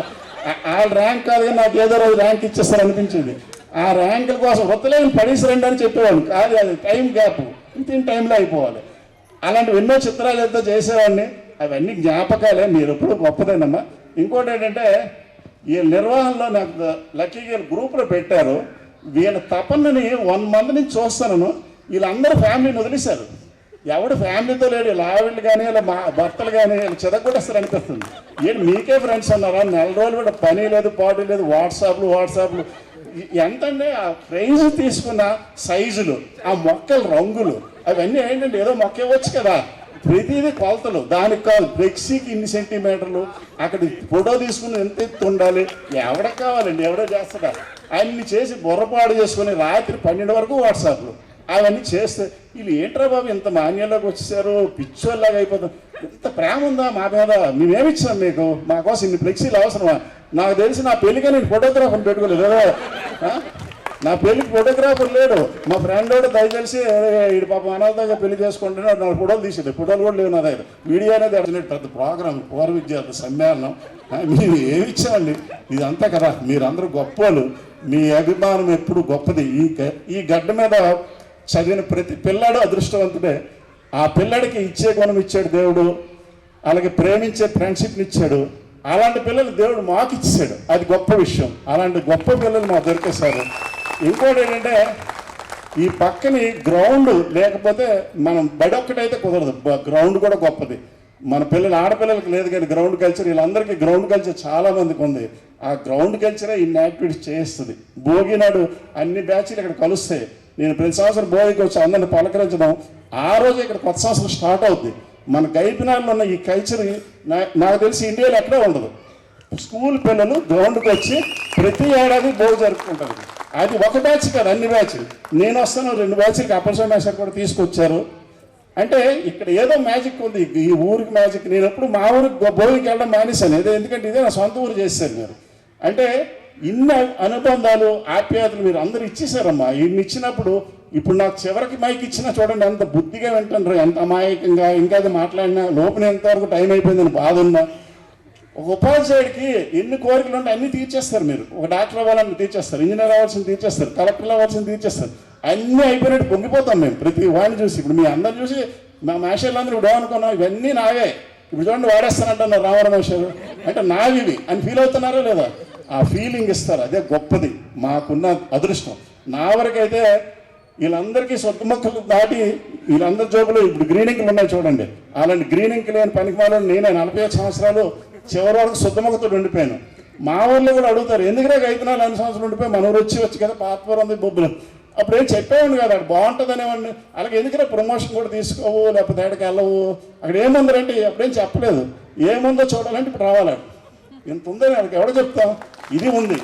వాళ్ళ ర్యాంక్ కాదు కానీ నాకు ఏదో రోజు ర్యాంక్ ఇచ్చేస్తారు అనిపించింది. ఆ ర్యాంకుల కోసం వృత్తలేని పడేసిరండి అని చెప్పేవాళ్ళు కాదు, అది టైం గ్యాప్, వితిన్ టైంలో అయిపోవాలి. అలాంటివి ఎన్నో చిత్రాలు ఎంతో చేసేవాడిని. అవన్నీ జ్ఞాపకాలే, మీరు ఎప్పుడు గొప్పదేనమ్మా. ఇంకోటి ఏంటంటే ఈ నిర్వహణలో నాకు లక్కీగా గ్రూప్లో పెట్టారు. వీళ్ళ తపనని 1 మంత్ నుంచి చూస్తాను. వీళ్ళందరూ ఫ్యామిలీని వదిలేశారు. ఎవడు ఫ్యామిలీతో లేడు, ఇలా ఆవిళ్ళు కానీ ఇలా మా భర్తలు కానీ వీళ్ళు చెదగొట్టేస్తారు అనిపిస్తుంది. ఏంటి మీకే ఫ్రెండ్స్ ఉన్నారా, నెల రోజులు కూడా పని లేదు పాటు లేదు, వాట్సాప్లు ఎంతంటే ఆ ప్రైజ్ తీసుకున్న సైజులు, ఆ మొక్కల రంగులు, అవన్నీ ఏంటంటే ఏదో మొక్క ఇవ్వచ్చు కదా, ప్రతిదీ కొలతలు. దానికి కాదు ఫ్లెక్సీకి ఇన్ని సెంటీమీటర్లు, అక్కడ ఫోటో తీసుకుని ఎంత ఎత్తు ఉండాలి, ఎవడకు కావాలండి, ఎవడో చేస్తాడా, అన్ని చేసి బుర్రపాడు చేసుకుని రాత్రి 12 వరకు వాట్సాప్లు అవన్నీ చేస్తే వీళ్ళు ఏంట్రా బాబు ఇంత మాన్యంలోకి వచ్చేసారు, పిచ్చోళ్ళలాగా అయిపోతాం. ఇంత ప్రేమ ఉందా మా మీద, మేమేమిచ్చాం మీకు, మా కోసం ఇన్ని ఫ్లెక్సీలు అవసరమా? నాకు తెలిసి నా పెళ్ళిగా నేను ఫోటోగ్రాఫర్ని పెట్టుకోలేదు, నా పెళ్ళికి ఫోటోగ్రాఫర్ లేడు. మా ఫ్రెండ్ కూడా దయచేసి వీడి పాపం అనాథంగా పెళ్లి చేసుకుంటున్నా, నా ఫోటోలు తీసేది, ఫోటోలు కూడా లేవు నా దగ్గర. వీడియో అనేది అడిగినట్టు పెద్ద ప్రోగ్రామ్ పూర్వ విద్యార్థి సమ్మేళనం. మేము ఏమి ఇచ్చామండి, ఇదంతా కదా. మీరందరూ గొప్పలు, మీ అభిమానం ఎప్పుడు గొప్పది. ఈ గడ్డ మీద చదివిన ప్రతి పిల్లాడు అదృష్టవంతుడే. ఆ పిల్లడికి ఇచ్చే గుణం ఇచ్చాడు దేవుడు, అలాగే ప్రేమించే ఫ్రెండ్షిప్ని ఇచ్చాడు. అలాంటి పిల్లలు దేవుడు మాకు ఇచ్చాడు, అది గొప్ప విషయం. అలాంటి గొప్ప పిల్లలు మాకు దొరికేశారు. ఇంకోటి ఏంటంటే ఈ పక్కని గ్రౌండ్ లేకపోతే మనం బడి ఒక్కటైతే కుదరదు, గ్రౌండ్ కూడా గొప్పది. మన పిల్లలు ఆడపిల్లలకి లేదు కానీ గ్రౌండ్ కల్చర్, వీళ్ళందరికీ గ్రౌండ్ కల్చర్ చాలా మందికి ఉంది. ఆ గ్రౌండ్ కల్చరే ఇన్ని యాక్టివిటీస్ చేస్తుంది. భోగి నాడు అన్ని బ్యాచ్లు ఇక్కడ కలుస్తాయి. నేను ప్రతి సంవత్సరం భోగికి వచ్చి అందరిని పలకరించడం, ఆ రోజు ఇక్కడ కొత్త సంవత్సరం స్టార్ట్ అవుద్ది. మన గైపినాల్లో ఉన్న ఈ కల్చర్ నాకు తెలిసి ఇండియాలో ఎక్కడే ఉండదు. స్కూల్ పిల్లలు గ్రౌండ్కి వచ్చి ప్రతి ఏడాది భోగి జరుపుకుంటారు. అది ఒక బ్యాచ్ కాదు, అన్ని బ్యాచ్లు. నేను వస్తాను 2 బ్యాచ్లకి అప్పర్ సోమేశ్వర్ కూడా తీసుకొచ్చారు. అంటే ఇక్కడ ఏదో మ్యాజిక్ ఉంది, ఈ ఊరికి మ్యాజిక్. నేను ఎప్పుడు మా ఊరికి భోగికి వెళ్ళడం మానేశాను, ఎందుకంటే ఇదే నా సొంత ఊరు చేశారు మీరు. అంటే ఇన్ని అనుబంధాలు ఆప్యాయతలు మీరు అందరూ ఇచ్చేసారమ్మా. ఇన్ని ఇచ్చినప్పుడు ఇప్పుడు నాకు చివరికి మైక్ ఇచ్చినా చూడండి ఎంత బుద్ధిగా వింటారు, ఎంత అమాయకంగా. ఇంకా అది మాట్లాడినా లోపల ఎంతవరకు టైం అయిపోయిందని బాధ ఉన్నా. ఒక ఉపాధ్యాయుడికి ఎన్ని కోరికలు ఉంటే అన్నీ తీర్చేస్తారు మీరు. ఒక డాక్టర్ అవ్వాలని తీర్చేస్తారు, ఇంజనీర్ అవ్వాల్సింది తీర్చేస్తారు, కలెక్టర్ అవ్వాల్సింది తీర్చేస్తారు. అన్నీ అయిపోయినట్టు పొంగిపోతాం మేము ప్రతి వాడిని చూసి. ఇప్పుడు మీ అందరు చూసి మా మేషాలందరూ ఇప్పుడు ఏమనుకున్నాం, ఇవన్నీ నావే, ఇప్పుడు చూడండి వాడేస్తానంటున్నారు రామరమేశ్వరు అంటే నావివి అని ఫీల్ అవుతున్నారా లేదా? ఆ ఫీలింగ్ ఇస్తారు, అదే గొప్పది, మాకున్న అదృష్టం. నా వరకైతే వీళ్ళందరికీ సొంత మొక్కలు దాటి వీళ్ళందరి జోబులు ఇప్పుడు గ్రీనింగ్లు ఉన్నాయి చూడండి. అలాంటి గ్రీనింగ్ లేని పనికిమాలను నేనే 45 సంవత్సరాలు చివరి వరకు శుద్ధ మొక్కతో ఉండిపోయాను. మా ఊళ్ళో కూడా అడుగుతారు, ఎందుకంటే 5 సంవత్సరాలు ఉండిపోయి మన ఊరు వచ్చి కదా పాతపురం ఉంది బొబ్బులు. అప్పుడు ఏం చెప్పేవాడిని కదా, అక్కడ బాగుంటుంది అనేవాడిని. అలాగే ఎందుకంటే ప్రమోషన్ కూడా తీసుకోవు, లేకపోతే ఎక్కడికి వెళ్ళవు. అక్కడ ఏముందంటే అప్పుడేం చెప్పలేదు, ఏముందో చూడాలంటే ఇప్పుడు రావాలి. ఇంత ఉందని వాళ్ళకి ఎవడో చెప్తాం. ఇది ఉంది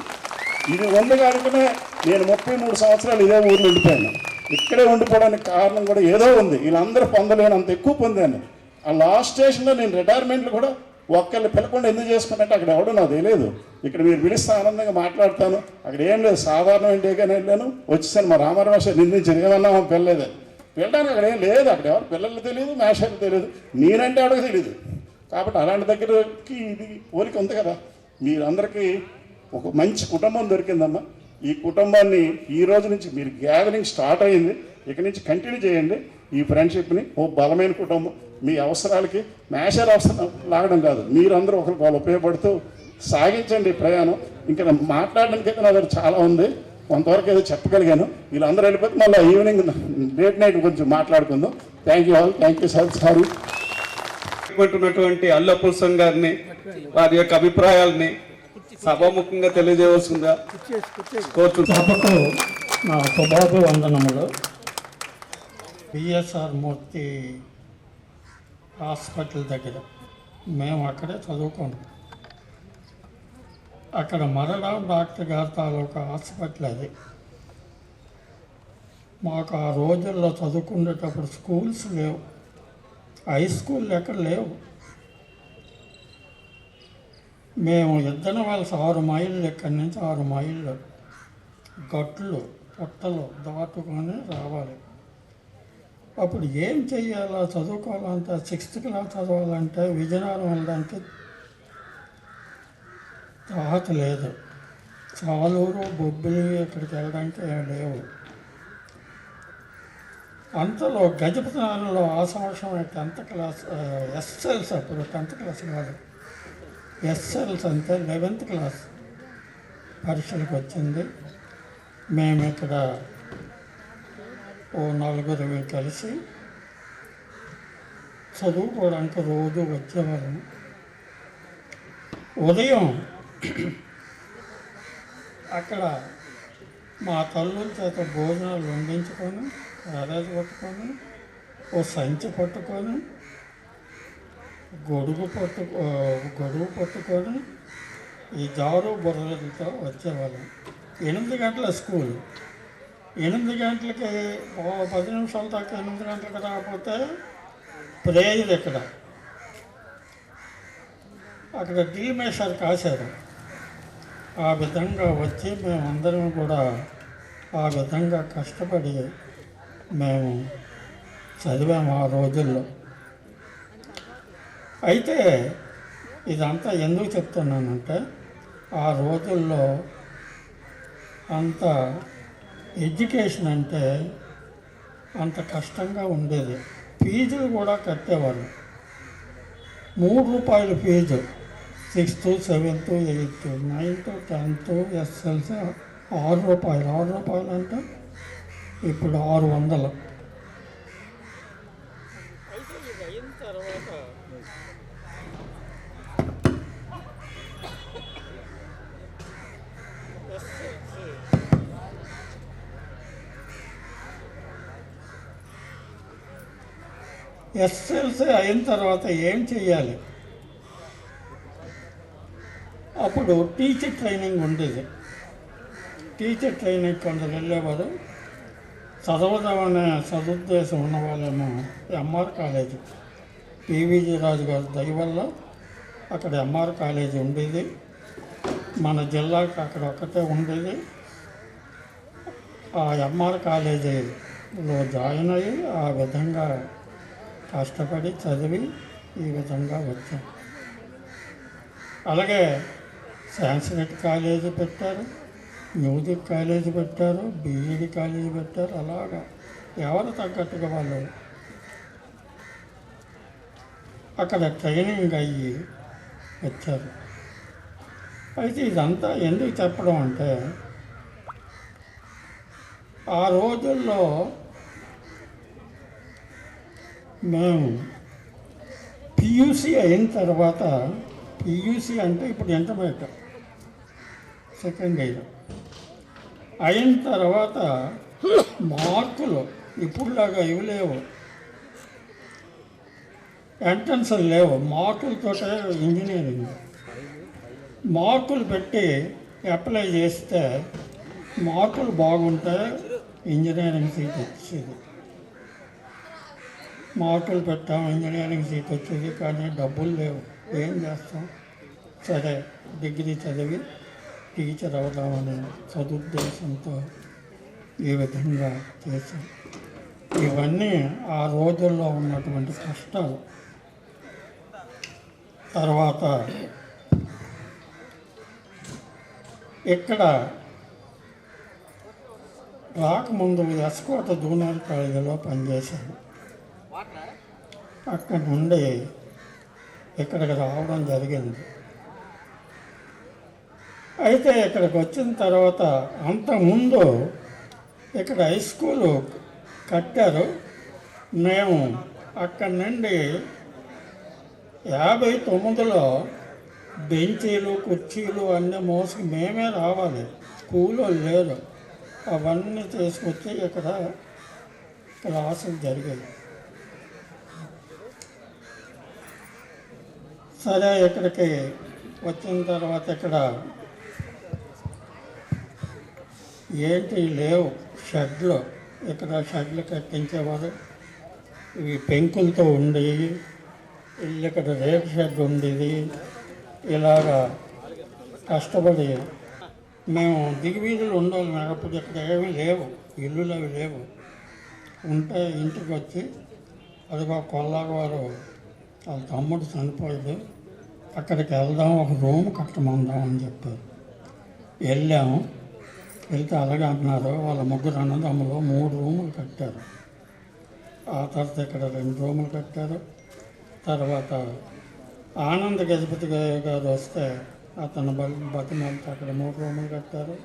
కనుకనే నేను 33 సంవత్సరాలు ఇదే ఊర్లో ఉండిపోయాను. ఇక్కడే ఉండిపోవడానికి కారణం కూడా ఏదో ఉంది. వీళ్ళందరూ పొందలేనంత ఎక్కువ పొందాను. ఆ లాస్ట్ స్టేషన్లో నేను రిటైర్మెంట్లు కూడా ఒక్కళ్ళు పిలకుండా ఎందుకు చేసుకున్నట్టు అక్కడ ఎవడో నాకు తెలియదు. ఇక్కడ మీరు పిలిస్తే ఆనందంగా మాట్లాడతాను. అక్కడ ఏం లేదు, సాధారణ ఇంటిగానే వెళ్ళాను, వచ్చేసాను. మా రామరమేశ్వర నిందించి ఏమన్నా పిల్లలేదు, వెళ్ళడానికి అక్కడ ఏం లేదు. అక్కడ ఎవరు పిల్లలు తెలియదు, మేషాలు తెలియదు, నేనంటే ఆవిడకి తెలియదు. కాబట్టి అలాంటి దగ్గరకి ఇది పోలిక ఉంది కదా. మీరందరికీ ఒక మంచి కుటుంబం దొరికిందమ్మా. ఈ కుటుంబాన్ని ఈ రోజు నుంచి మీరు గ్యాదరింగ్ స్టార్ట్ అయ్యింది, ఇక్కడి నుంచి కంటిన్యూ చేయండి ఈ ఫ్రెండ్షిప్ని. ఓ బలమైన కుటుంబం, మీ అవసరాలకి మేషాల అవసరం లాగడం కాదు, మీరందరూ ఒకరికి వాళ్ళు ఉపయోగపడుతూ సాగించండి ప్రయాణం. ఇంకా మాట్లాడడానికి అయితే నా దగ్గర చాలా ఉంది, కొంతవరకు ఏదో చెప్పగలిగాను. వీళ్ళందరూ వెళ్ళిపోతే మళ్ళీ ఈవినింగ్ లేట్ నైట్ కొంచెం మాట్లాడుకుందాం. Thank you all, thank you sir. Sorry ఉన్నటువంటి అల్ల పుల్సం గారిని వారి యొక్క అభిప్రాయాల్ని సభాముఖంగా తెలియజేయవలసిందిగా కోరుతున్నాను. సభకు నా శుభాభివందనములు. పిఎస్ఆర్ మూర్తి హాస్పిటల్ దగ్గర. మేము అక్కడే చదువుకున్నాం. అక్కడ మరణం డాక్టర్ గారి తాలూకా హాస్పిటల్ అది. మాకు ఆ రోజుల్లో చదువుకునేటప్పుడు స్కూల్స్ లేవు, హై స్కూల్ ఎక్కడ లేవు. మేము ఇద్దరం వాళ్ళ 6 మైళ్ళు, ఇక్కడి నుంచి 6 మైళ్ళు గట్లు పుట్టలు దాటుకొని రావాలి. అప్పుడు ఏం చెయ్యాలో చదువుకోవాలంటే 6th క్లాస్ చదవాలంటే విజయనగరం వెళ్ళడానికి తాహత లేదు. చాలూరు బొబ్బిలి ఇక్కడికి వెళ్ళడానికి ఏం లేవు. అంతలో గజపతినగరంలో ఆ సంవత్సరం 10th క్లాస్ ఎస్ఎల్స్, అప్పుడు 10th క్లాస్ కాదు, ఎస్ఎల్స్ అంటే 11th క్లాస్ పరీక్షలకు వచ్చింది. మేము ఇక్కడ ఓ 4 కలిసి చదువుకోవడానికి రోజు వచ్చేవాళ్ళము. ఉదయం అక్కడ మా తల్లుల చేత భోజనాలు వండించుకొని, క్యారేజ్ పట్టుకొని, ఓ సంచి పట్టుకొని, గొడుగు పట్టుకొని ఈ జారు బుర్రలతో వచ్చేవాళ్ళం. 8 గంటల స్కూల్. 8 గంటలకి 10 నిమిషాల దాకా 8 గంటలకు రాకపోతే ప్రేయర్ అక్కడ డీమేషర్ కాశారు. ఆ విధంగా వచ్చి మేమందరం కూడా ఆ విధంగా కష్టపడి మేము చదివాము ఆ రోజుల్లో. అయితే ఇదంతా ఎందుకు చెప్తున్నానంటే, ఆ రోజుల్లో అంత ఎడ్యుకేషన్ అంటే అంత కష్టంగా ఉండేది. ఫీజులు కూడా కట్టేవాళ్ళు. 3 రూపాయలు fee 6th, 7th, 8th, 9th, 10th, SLC 6 రూపాయలు. 6 రూపాయలు అంటే ఇప్పుడు 600. అయితే ఇది అయిన తర్వాత ఎస్ఎల్సీ అయిన తర్వాత ఏం చెయ్యాలి? అప్పుడు టీచర్ ట్రైనింగ్ ఉండేది. టీచర్ ట్రైనింగ్ కొందరు వెళ్ళేవారు. చదవదామనే సదుద్దేశం ఉన్న వాళ్ళేమో ఎంఆర్ కాలేజీ, పివిజి రాజు గారి దయ వల్ల అక్కడ ఎంఆర్ కాలేజీ ఉండేది. మన జిల్లాకి అక్కడ ఒక్కటే ఉండేది. ఆ ఎంఆర్ కాలేజీలో జాయిన్ అయ్యి ఆ విధంగా కష్టపడి చదివి ఈ విధంగా వచ్చాం. అలాగే సాంస్క్రిట్ కాలేజీ పెట్టారు, మ్యూజిక్ కాలేజీ పెట్టారు, బీఈడి కాలేజీ పెట్టారు. అలాగా ఎవరు తగ్గట్టుగా వాళ్ళు అక్కడ ట్రైనింగ్ అయ్యి వచ్చారు. అయితే ఇదంతా ఎందుకు చెప్పడం అంటే, ఆ రోజుల్లో మేము పియూసీ అయిన తర్వాత, పియూసీ అంటే ఇప్పుడు ఇంటర్మీడియట్ సెకండ్ ఇయర్ అయిన తర్వాత మార్కులు ఇప్పుడులాగా ఇవి లేవు, ఎంట్రన్స్ లేవు, మార్కులతోటే ఇంజనీరింగ్. మార్కులు పెట్టి అప్లై చేస్తే మార్కులు బాగుంటే ఇంజనీరింగ్ సీట్ వచ్చేది. మార్కులు పెట్టాం, ఇంజనీరింగ్ సీట్ వచ్చేది. కానీ డబ్బులు లేవు, ఏం చేస్తాం? సరే డిగ్రీ చదివి టీచర్ అవుదామనే సదుద్దేశంతో ఈ విధంగా చేశాం. ఇవన్నీ ఆ రోజుల్లో ఉన్నటువంటి కష్టాలు. తర్వాత ఇక్కడ రాకముందు ఎస్కోట జూనియర్ కాలేజీలో పనిచేశాను. అక్కడి నుండి ఇక్కడికి రావడం జరిగింది. అయితే ఇక్కడికి వచ్చిన తర్వాత అంతకుముందు ఇక్కడ హై స్కూలు కట్టారు. మేము అక్కడి నుండి 59లో బెంచీలు కుర్చీలు అన్నీ మోసుకు మేమే రావాలి, స్కూల్లో లేరు. అవన్నీ తీసుకొచ్చి ఇక్కడ క్లాసులు జరిగాయి. సరే ఇక్కడికి వచ్చిన తర్వాత ఇక్కడ ఏంటి లేవు షెడ్లు, ఇక్కడ షెడ్లు కట్టించేవారు. ఇవి పెంకులతో ఉండేవి. ఇక్కడ రేకు షెడ్ ఉండేది. ఇలాగా కష్టపడి మేము దిగువీధులు ఉండేవాళ్ళం. అప్పుడు ఇక్కడ ఏమీ లేవు, ఇల్లులు అవి లేవు. ఉంటే ఇంటికి వచ్చి అదిగో కొల్లాగవారు వాళ్ళ తమ్ముడు చనిపోయాడు, అక్కడికి వెళ్దాం, ఒక రూమ్ కట్టమందాం అని చెప్పారు. వెళ్ళాము. వెళ్తే అలాగే అంటున్నారు. వాళ్ళ ముగ్గురు అన్నదమ్ములు 3 రూములు కట్టారు. ఆ తర్వాత ఇక్కడ 2 రూములు కట్టారు. తర్వాత ఆనంద్ గజపతి గారు వస్తే అతను బతిమాలితే అక్కడ 3 రూములు కట్టారు.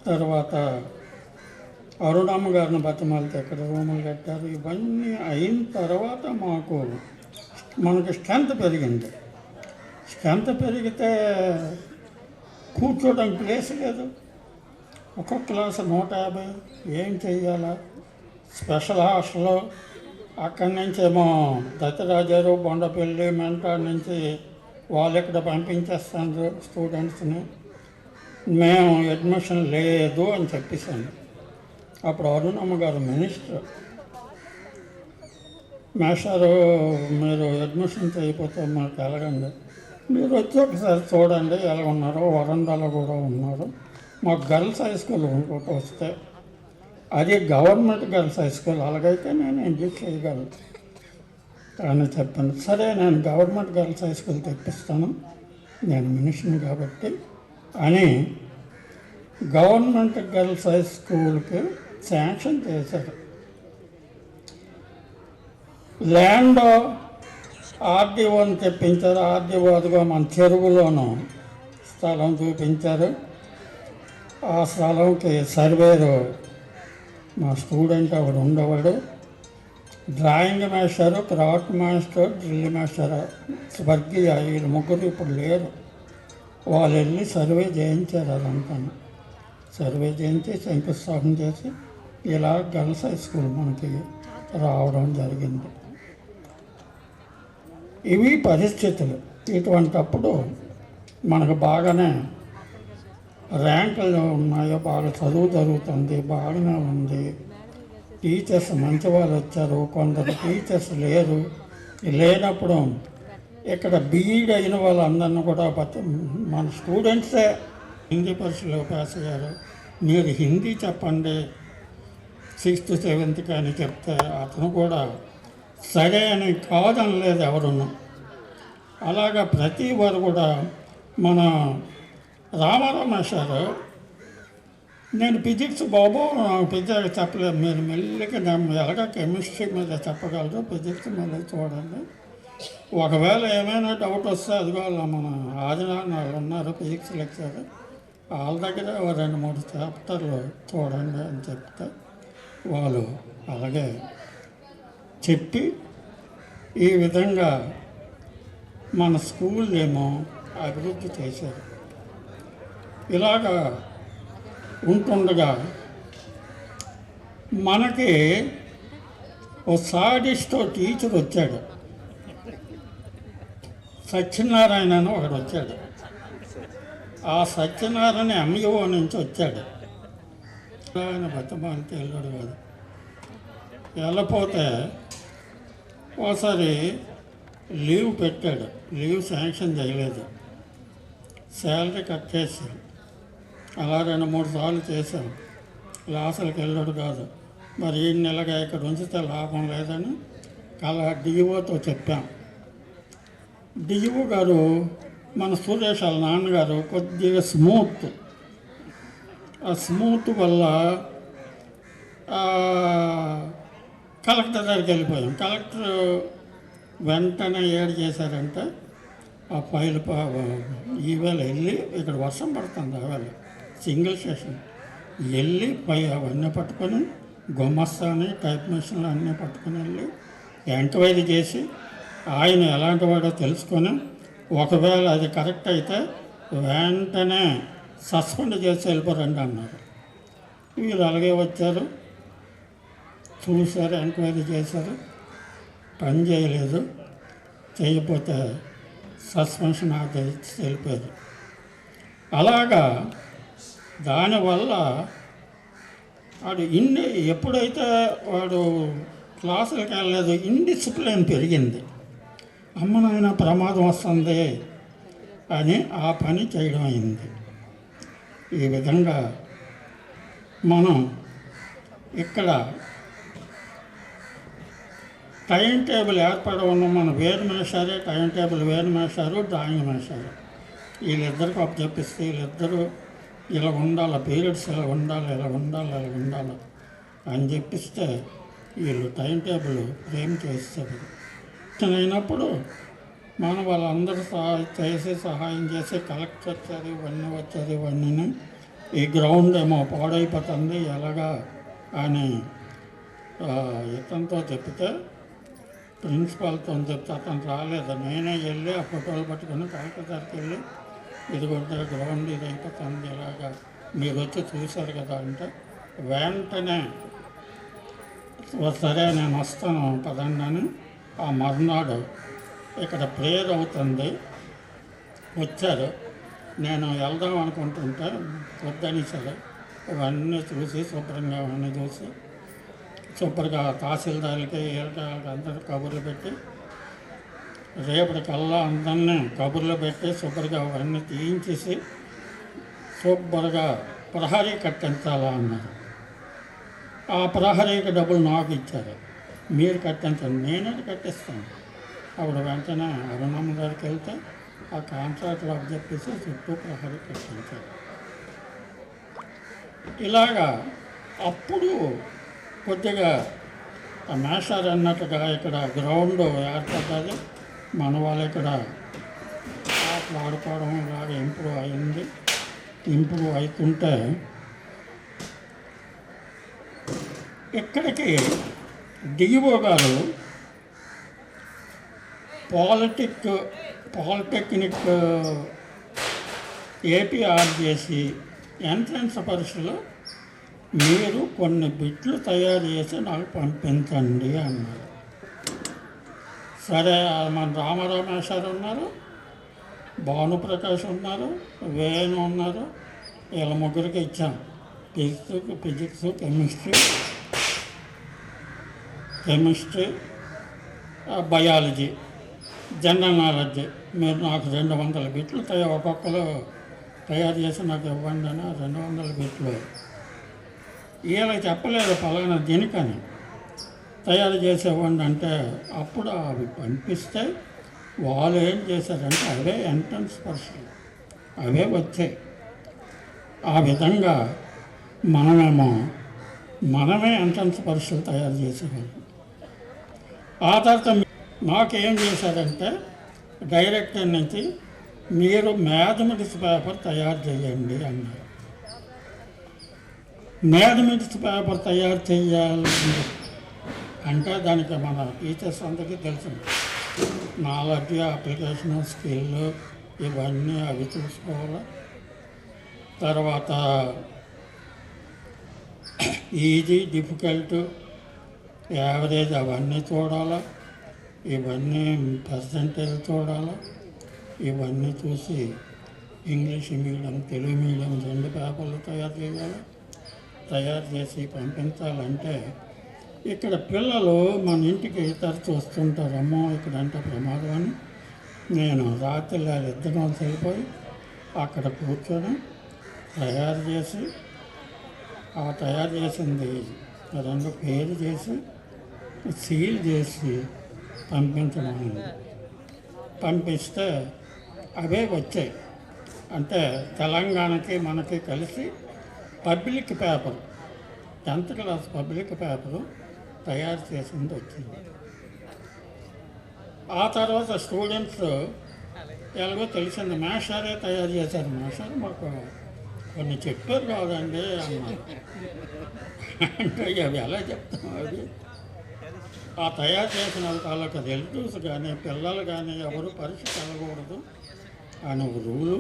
తర్వాత అరుణమ్మ గారిని బతిమాలితే ఇక్కడ రూములు కట్టారు. ఇవన్నీ అయిన తర్వాత మనకి స్ట్రెంత్ పెరిగింది. స్ట్రెంత్ పెరిగితే కూర్చోడానికి ప్లేస్ లేదు. ఒక్కొక్క క్లాసు 150. ఏం చెయ్యాలా? స్పెషల్ హాస్టల్, అక్కడి నుంచేమో దత్తరాజారు, బొండపల్లి, మెంటార్ నుంచి వాళ్ళు ఇక్కడ పంపించేస్తాను స్టూడెంట్స్ని. మేము అడ్మిషన్ లేదు అని చెప్పేసాను. అప్పుడు అరుణమ్మ గారు మినిస్టర్, మేస్టారు మీరు అడ్మిషన్ చేయకపోతే మాకు ఎలాగండి, మీరు వచ్చి ఒకసారి చూడండి ఎలా ఉన్నారో. వరండాలో కూడా ఉన్నారు. మాకు గర్ల్స్ హై స్కూల్ ఇంకోటి వస్తే, అది గవర్నమెంట్ గర్ల్స్ హై స్కూల్, అలాగైతే నేను అడ్మిట్ చేయగలను అని చెప్పాను. సరే నేను గవర్నమెంట్ గర్ల్స్ హై స్కూల్ తెప్పిస్తాను, నేను మినిస్టర్ని కాబట్టి అని గవర్నమెంట్ గర్ల్స్ హై స్కూల్కి శాంక్షన్ చేశారు. ల్యాండ్ ఆర్డీఓని తెప్పించారు. ఆర్డీఓ అదిగో మన చెరువులోనూ స్థలం చూపించారు. ఆ స్థలంకి సర్వేరు మా స్టూడెంట్ ఒకడు ఉండేవాడు. Drawing master, craft master, drill master స్వర్గీయ, వీళ్ళు ముగ్గురు ఇప్పుడు లేరు. వాళ్ళు వెళ్ళి సర్వే చేయించారు. అదంతా సర్వే చేయించి శంకుస్థాపన చేసి ఇలా గర్ల్స్ హై స్కూల్ మనకి రావడం జరిగింది. ఇవి పరిస్థితులు. ఇటువంటప్పుడు మనకు బాగానే ర్యాంకులు ఉన్నాయో, బాగా చదువు జరుగుతుంది, బాగానే ఉంది. టీచర్స్ మంచి వాళ్ళు వచ్చారు, కొందరు టీచర్స్ లేరు. లేనప్పుడు ఇక్కడ బీఈడి అయిన వాళ్ళందరినీ కూడా మన స్టూడెంట్సే హిందీ పరీక్షలో పాస్ అయ్యారు. మీరు హిందీ చెప్పండి 6th 7th అని చెప్తే అతను కూడా సరే అని కాదనలేదు ఎవరున్నా. అలాగా ప్రతి వారు కూడా మన రామారావు మాస్టారు, నేను ఫిజిక్స్ బాబు ఫిజిక్స్ చెప్పలేదు, మీరు మెల్లిగా ఎలాగ కెమిస్ట్రీ మీద చెప్పగలరు, ఫిజిక్స్ మీద చూడండి, ఒకవేళ ఏమైనా డౌట్ వస్తే అదిగో మన ఆదినారాయణ వాళ్ళు ఉన్నారు ఫిజిక్స్ లెక్చర్, వాళ్ళ దగ్గర 2-3 చాప్టర్లు చూడండి అని చెప్తే వాళ్ళు అలాగే చెప్పి ఈ విధంగా మన స్కూల్ ఏమో అభివృద్ధి చేశారు. ఇలాగా ఉంటుండగా మనకి ఓ సాడిస్టో టీచర్ వచ్చాడు, సత్యనారాయణ అని ఒకడు వచ్చాడు. ఆ సత్యనారాయణ ఎంఈఓ నుంచి వచ్చాడు. ఆయన బతమానికి వెళ్ళాడు కాదు. వెళ్ళపోతే ఒకసారి లీవ్ పెట్టాడు, లీవ్ శాంక్షన్ చేయలేదు, శాలరీ కట్ చేసి అలా 2-3 సార్లు చేశాం. క్లాసులకు వెళ్ళాడు కాదు. మరి ఈ నెలగా ఇక్కడ ఉంచితే లాభం లేదని డిఈఓతో చెప్పాం. డిఈఓ గారు మన సురేష్ వాళ్ళ నాన్నగారు కొద్దిగా స్మూత్, ఆ స్మూత్ వల్ల కలెక్టర్ దగ్గరికి వెళ్ళిపోయాం. కలెక్టర్ వెంటనే ఏడు చేశారంటే ఆ ఫైల్ ఈవేళ వెళ్ళి, ఇక్కడ వర్షం పడుతుంది ఆవేళ, సింగిల్ సెషన్ వెళ్ళి అవన్నీ పట్టుకొని గుమస్తాని టైప్ మిషన్లు అన్నీ పట్టుకొని వెళ్ళి ఎంక్వైరీ చేసి ఆయన ఎలాంటి వాడో తెలుసుకొని ఒకవేళ అది కరెక్ట్ అయితే వెంటనే సస్పెండ్ చేసి వెళ్ళిపోరండి అన్నారు. వీళ్ళు అలాగే వచ్చారు, చూశారు, ఎంక్వైరీ చేశారు, పని చేయలేదు. చేయకపోతే సస్పెన్షన్ ఆర్డర్ ఇచ్చి తెలిపారు. అలాగా దానివల్ల వాడు ఎప్పుడైతే వాడు క్లాసులకు వెళ్ళలేదు, ఇండిసిప్లిన్ పెరిగింది. అమ్మ నాయన ప్రమాదం వస్తుంది అని ఆ పని చేయడం అయింది. ఈ విధంగా మనం ఇక్కడ టైం టేబుల్ ఏర్పడడం మన వేరు మేషారే టైం టేబుల్ వేరు మేషారు, డ్రాయింగ్ మేషారు. వీళ్ళిద్దరికి ఒక చెప్పిస్తే వీళ్ళిద్దరూ ఇలా ఉండాలి, పీరియడ్స్ ఇలా ఉండాలి, ఇలా ఉండాలి, ఇలా ఉండాలి అని చెప్పిస్తే వీళ్ళు టైం టేబుల్ ఫ్రేమ్ చేస్తారు. అయినప్పుడు మనం వాళ్ళందరూ సహాయం చేసి కలెక్టర్ వచ్చారు, ఇవన్నీ ఈ గ్రౌండ్ ఏమో పాడైపోతుంది ఎలాగా అని ఇతనితో చెప్తే, ప్రిన్సిపాల్తో చెప్తే అతను రాలేదు. నేనే వెళ్ళి ఆ ఫోటోలు పట్టుకుని కలెక్టర్ దగ్గరికి వెళ్ళి ఇదిగొంటే గ్రౌండ్ ఇది అయిపోతుంది ఇలాగా మీరు వచ్చి చూశారు కదా అంటే, వెంటనే సరే నేను వస్తాను పదండి అని ఆ మర్నాడు ఇక్కడ ప్రేయర్ అవుతుంది వచ్చారు. నేను వెళ్దాం అనుకుంటుంటే వద్దని సరే ఇవన్నీ చూసి శుభ్రంగా అవన్నీ చూసి శుభ్రంగా తహసీల్దార్లకి వీళ్ళకి అందరూ కబుర్లు పెట్టి రేపటికల్లా అందరినీ కబుర్లు పెట్టి శుభ్రంగా అవన్నీ తీయించేసి శుభ్రంగా ప్రహరీ కట్టించాలా అన్నారు. ఆ ప్రహరీకి డబ్బులు నాకు ఇచ్చారు, మీరు కట్టించండి, నేనే కట్టిస్తాను. అప్పుడు వెంటనే అరుణమ్మ గారికి వెళ్తే ఆ కాంట్రాక్ట్లో చెప్పేసి చుట్టూ ప్రహరీ కట్టించారు. ఇలాగా అప్పుడు కొద్దిగా మేషారు అన్నట్టుగా ఇక్కడ గ్రౌండ్ ఏర్పడ్డది. మన వాళ్ళు ఇక్కడ ఆటలు ఆడుకోవడం ఇలాగ ఇంప్రూవ్ అయింది. ఇంప్రూవ్ అవుతుంటే ఇక్కడికి డిఓ గారు పాలిటెక్నిక్ ఏపీఆర్జేసి ఎంట్రన్స్ పరీక్షలో మీరు కొన్ని బిట్లు తయారు చేసి నాకు పంపించండి అన్నారు. సరే, మన రామారావు మేషారు ఉన్నారు, భానుప్రకాష్ ఉన్నారు, వేణు ఉన్నారు, వీళ్ళ ముగ్గురికి ఇచ్చాం. Physics chemistry biology general knowledge మీరు నాకు 200 బిట్లు ఒక్కొక్కరు తయారు చేసి నాకు ఇవ్వండి అని 200 బిట్లు. వీళ్ళకి చెప్పలేదు పలానా దీనికని తయారు చేసి ఇవ్వండి అంటే అప్పుడు అవి పంపిస్తే వాళ్ళు ఏం చేశారంటే అవే ఎంట్రన్స్ పరీక్షలు అవే వచ్చాయి. ఆ విధంగా మనమే ఎంట్రన్స్ పరీక్షలు తయారు చేసేవాళ్ళం. ఆ తర్వాత నాకేం చేశారంటే డైరెక్టర్ నుంచి మీరు మ్యాథమెటిక్స్ పేపర్ తయారు చేయండి అన్నారు. మ్యాథమెటిక్స్ పేపర్ తయారు చేయాలి అంటే దానికి మన టీచర్స్ అందరికీ తెలుసు, నాలెడ్జ్, అప్లికేషన్, స్కిల్ ఇవన్నీ అవి చూసుకోవాలి. తర్వాత ఈజీ, డిఫికల్ట్, యావరేజ్ అవన్నీ చూడాలి. ఇవన్నీ పర్సంటేజ్ చూడాలి. ఇవన్నీ చూసి ఇంగ్లీష్ మీడియం, తెలుగు మీడియం 2 పేపర్లు తయారు చేయాలి. తయారు చేసి పంపించాలంటే ఇక్కడ పిల్లలు మన ఇంటికి తరచు వస్తుంటారమ్మో ఇక్కడంటే ప్రమాదం అని నేను రాత్రి ఇద్దరం వెళ్ళిపోయి అక్కడ కూర్చొని తయారు చేసి ఆ తయారు చేసింది 2 పేరు చేసి సీల్ చేసి పంపించమని పంపిస్తే అవే వచ్చాయి. అంటే తెలంగాణకి మనకి కలిసి public paper 10th class public paper తయారు చేసింది వచ్చింది. ఆ తర్వాత స్టూడెంట్స్ ఎలాగో తెలిసింది మేషారే తయారు చేశారు. మేషారు మాకు కొన్ని చెప్పారు కాదండి అన్నారు. అంటే అవి ఎలా చెప్తాం, అది ఆ తయారు చేసిన వాళ్ళకి రిలేటివ్స్ కానీ పిల్లలు కానీ ఎవరు పరీక్ష వెళ్ళకూడదు అని ఒక రూలు